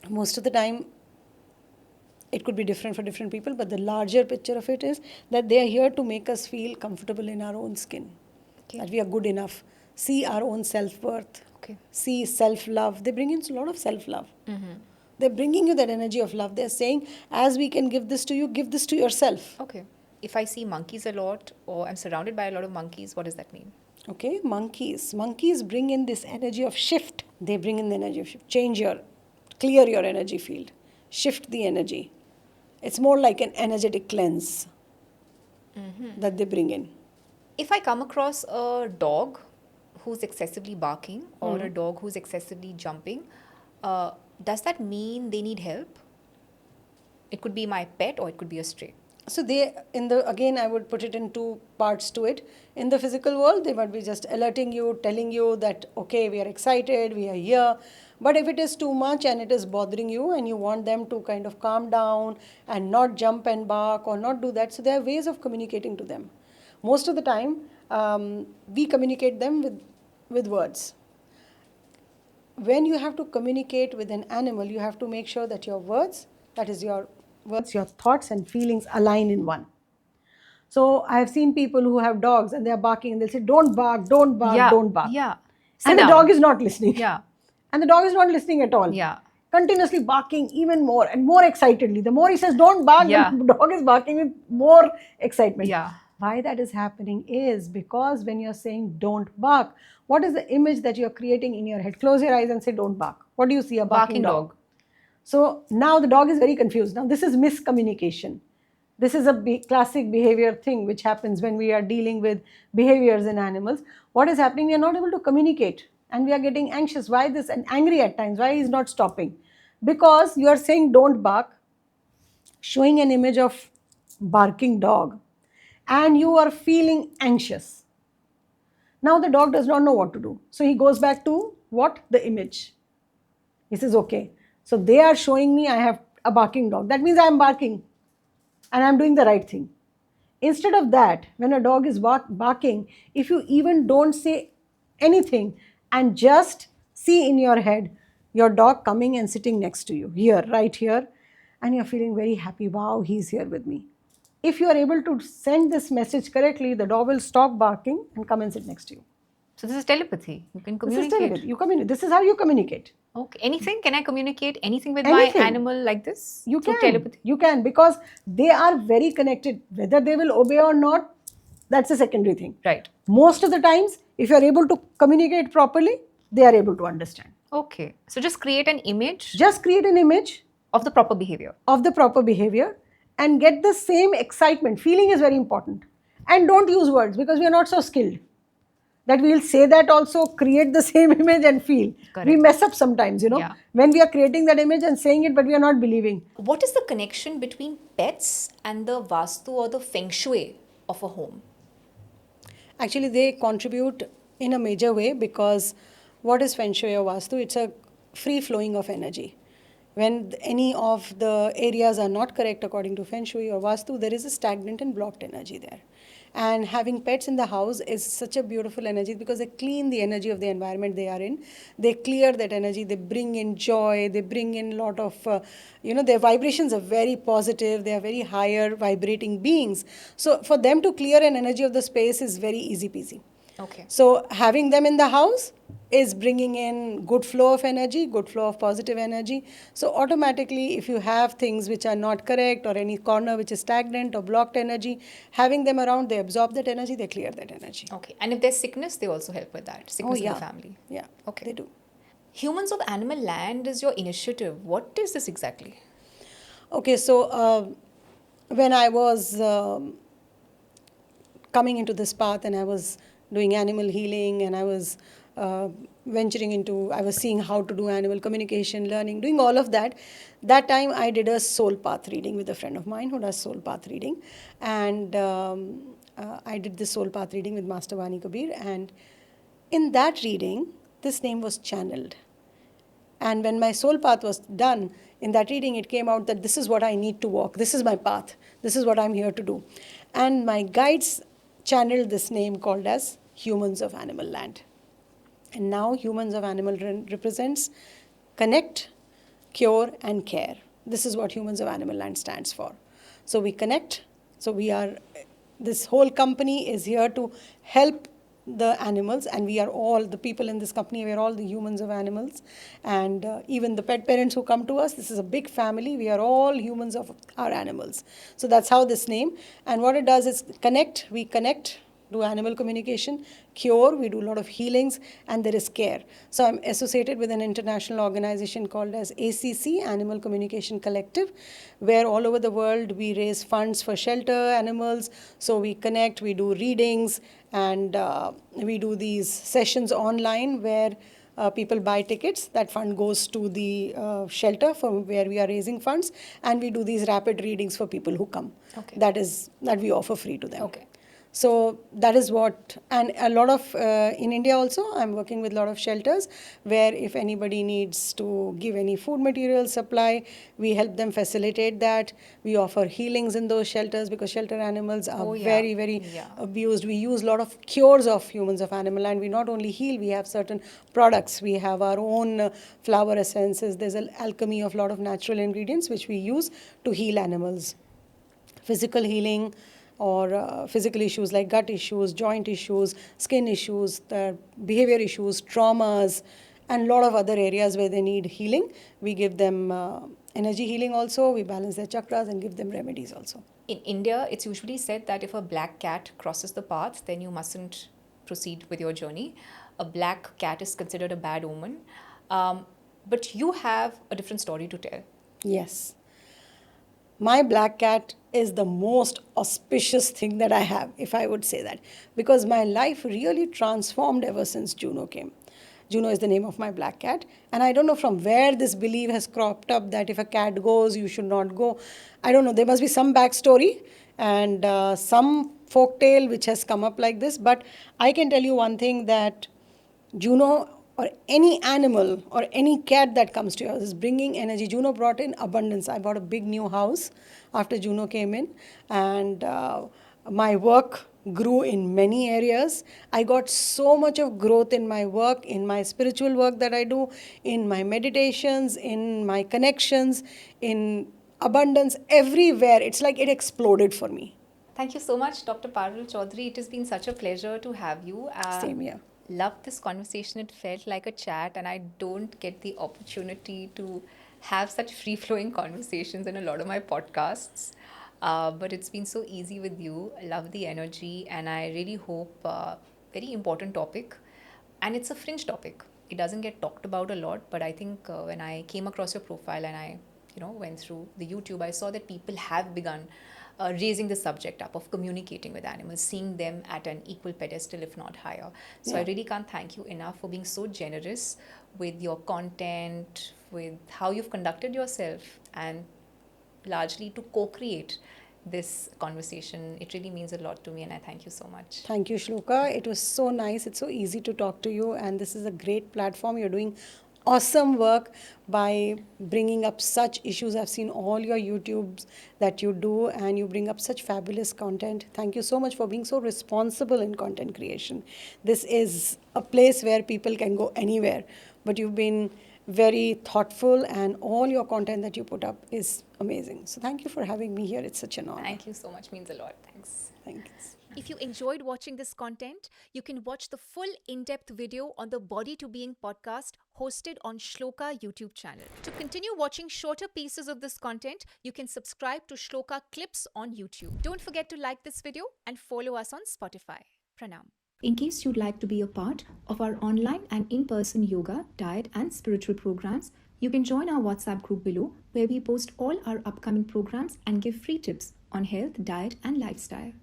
most of the time, it could be different for different people, but the larger picture of it is that they are here to make us feel comfortable in our own skin, Okay. that we are good enough, see our own self-worth, Okay. see self-love. They bring in a lot of self-love. They're bringing you that energy of love. They're saying, as we can give this to you, give this to yourself. Okay. If I see monkeys a lot or I'm surrounded by a lot of monkeys, what does that mean? Okay, monkeys. Monkeys bring in this energy of shift. They bring in the energy of shift. Clear your energy field. Shift the energy. It's more like an energetic cleanse that they bring in. If I come across a dog who's excessively barking or a dog who's excessively jumping, does that mean they need help? It could be my pet or it could be a stray. So again, I would put it in two parts to it. In the physical world, they might be just alerting you, telling you that, okay, we are excited, we are here. But if it is too much and it is bothering you and you want them to kind of calm down and not jump and bark or not do that, so there are ways of communicating to them. Most of the time, we communicate them with words. When you have to communicate with an animal, you have to make sure that your words, your thoughts and feelings align in one. So I have seen people who have dogs and they are barking and they'll say, don't bark, don't bark, don't bark. Yeah. And the dog is not listening. Yeah. And the dog is not listening at all. Yeah. Continuously barking even more and more excitedly. The more he says, don't bark, Yeah. the dog is barking with more excitement. Yeah. Why that is happening is because when you're saying don't bark, what is the image that you're creating in your head? Close your eyes and say don't bark. What do you see? A barking dog. So now the dog is very confused. Now this is miscommunication. This is a classic behavior thing which happens when we are dealing with behaviors in animals. What is happening? We are not able to communicate and we are getting anxious. Why this? And angry at times. Why is not stopping? Because you are saying don't bark, showing an image of barking dog, and you are feeling anxious. Now the dog does not know what to do. So he goes back to what? The image. He says, okay, so they are showing me I have a barking dog. That means I am barking and I am doing the right thing. Instead of that, when a dog is barking, if you even don't say anything and just see in your head your dog coming and sitting next to you, here, right here, and you're feeling very happy, wow, he's here with me. If you are able to send this message correctly, the dog will stop barking and come and sit next to you. So this is telepathy. You can This communicate. is telepathy. This is how you communicate. Okay. Anything? Can I communicate anything with Anything. my animal like this? You Through can. telepathy? You can, because they are very connected. Whether they will obey or not, that's a secondary thing. Right. Most of the times, if you are able to communicate properly, they are able to understand. Okay. So just create an image Just create an image of the proper behavior. And get the same excitement. Feeling is very important. And don't use words because we are not so skilled that we will say that also, create the same image and feel. Correct. We mess up sometimes, Yeah. when we are creating that image and saying it, but we are not believing. What is the connection between pets and the Vastu or the Feng Shui of a home? Actually, they contribute in a major way because what is Feng Shui or Vastu? It's a free flowing of energy. When any of the areas are not correct according to Feng Shui or Vastu, there is a stagnant and blocked energy there. And having pets in the house is such a beautiful energy because they clean the energy of the environment they are in. They clear that energy. They bring in joy. They bring in a lot of, their vibrations are very positive. They are very higher vibrating beings. So for them to clear an energy of the space is very easy peasy. Okay. So having them in the house is bringing in good flow of energy, good flow of positive energy. So automatically, if you have things which are not correct or any corner which is stagnant or blocked energy, having them around, they absorb that energy, they clear that energy. Okay. And if there's sickness, they also help with that. Sickness in the family. Yeah. Okay. They do. Humans of Animal Land is your initiative. What is this exactly? Okay, so when I was coming into this path and I was doing animal healing and I was I was seeing how to do animal communication, learning, doing all of that. That time I did a soul path reading with a friend of mine who does soul path reading. And I did this soul path reading with Master Vani Kabir. And in that reading, this name was channeled. And when my soul path was done, in that reading, it came out that this is what I need to walk. This is my path. This is what I'm here to do. And my guides channeled this name called as Humans of Animal Land. And now Humans of Animal represents connect, cure, and care. This is what Humans of Animal Land stands for. So we connect. So we are, this whole company is here to help the animals, and we are all, the people in this company, we are all the humans of animals. And even the pet parents who come to us, this is a big family. We are all humans of our animals. So that's how this name. And what it does is connect. We connect, do animal communication, cure, we do a lot of healings, and there is care. So I'm associated with an international organization called as ACC, Animal Communication Collective, where all over the world we raise funds for shelter animals. So we connect, we do readings, and we do these sessions online where people buy tickets. That fund goes to the shelter from where we are raising funds, and we do these rapid readings for people who come. Okay. That we offer free to them. Okay. So that is what, and a lot of, in India also, I'm working with a lot of shelters where if anybody needs to give any food material supply, we help them facilitate that. We offer healings in those shelters because shelter animals are very, very abused. We use a lot of cures of Humans of Animal Land. We not only heal, we have certain products. We have our own flower essences. There's an alchemy of a lot of natural ingredients which we use to heal animals. Physical healing, or physical issues like gut issues, joint issues, skin issues, behavior issues, traumas, and a lot of other areas where they need healing. We give them energy healing also. We balance their chakras and give them remedies also. In India, it's usually said that if a black cat crosses the path, then you mustn't proceed with your journey. A black cat is considered a bad omen. But you have a different story to tell. Yes. My black cat is the most auspicious thing that I have, if I would say that, because my life really transformed ever since Juno came. Juno is the name of my black cat, and I don't know from where this belief has cropped up that if a cat goes, you should not go. I don't know, there must be some backstory and some folktale which has come up like this, but I can tell you one thing, that Juno or any animal or any cat that comes to your house is bringing energy. Juno brought in abundance. I bought a big new house after Juno came in, and my work grew in many areas. I got so much of growth in my work, in my spiritual work that I do, in my meditations, in my connections, in abundance, everywhere. It's like it exploded for me. Thank you so much, Dr. Parul Chaudhri. It has been such a pleasure to have you. Same here. Loved this conversation. It felt like a chat, and I don't get the opportunity to have such free-flowing conversations in a lot of my podcasts. But it's been so easy with you. I love the energy, and I really hope, very important topic. And it's a fringe topic. It doesn't get talked about a lot, but I think when I came across your profile and I went through the YouTube, I saw that people have begun raising the subject up of communicating with animals, seeing them at an equal pedestal, if not higher. So I really can't thank you enough for being so generous with your content, with how you've conducted yourself, and largely to co-create this conversation. It really means a lot to me, and I thank you so much. Thank you, Shloka. It was so nice. It's so easy to talk to you, and this is a great platform. You're doing awesome work by bringing up such issues. I've seen all your YouTubes that you do, and you bring up such fabulous content. Thank you so much for being so responsible in content creation. This is a place where people can go anywhere, but you've been very thoughtful, and all your content that you put up is amazing. So thank you for having me here. It's such an honor. Thank you so much. Means a lot. Thanks. Thanks. If you enjoyed watching this content, you can watch the full in-depth video on the Body to Being podcast hosted on Shlloka YouTube channel. To continue watching shorter pieces of this content, you can subscribe to Shlloka Clips on YouTube. Don't forget to like this video and follow us on Spotify. Pranam. In case you'd like to be a part of our online and in-person yoga, diet and spiritual programs, you can join our WhatsApp group below, where we post all our upcoming programs and give free tips on health, diet and lifestyle.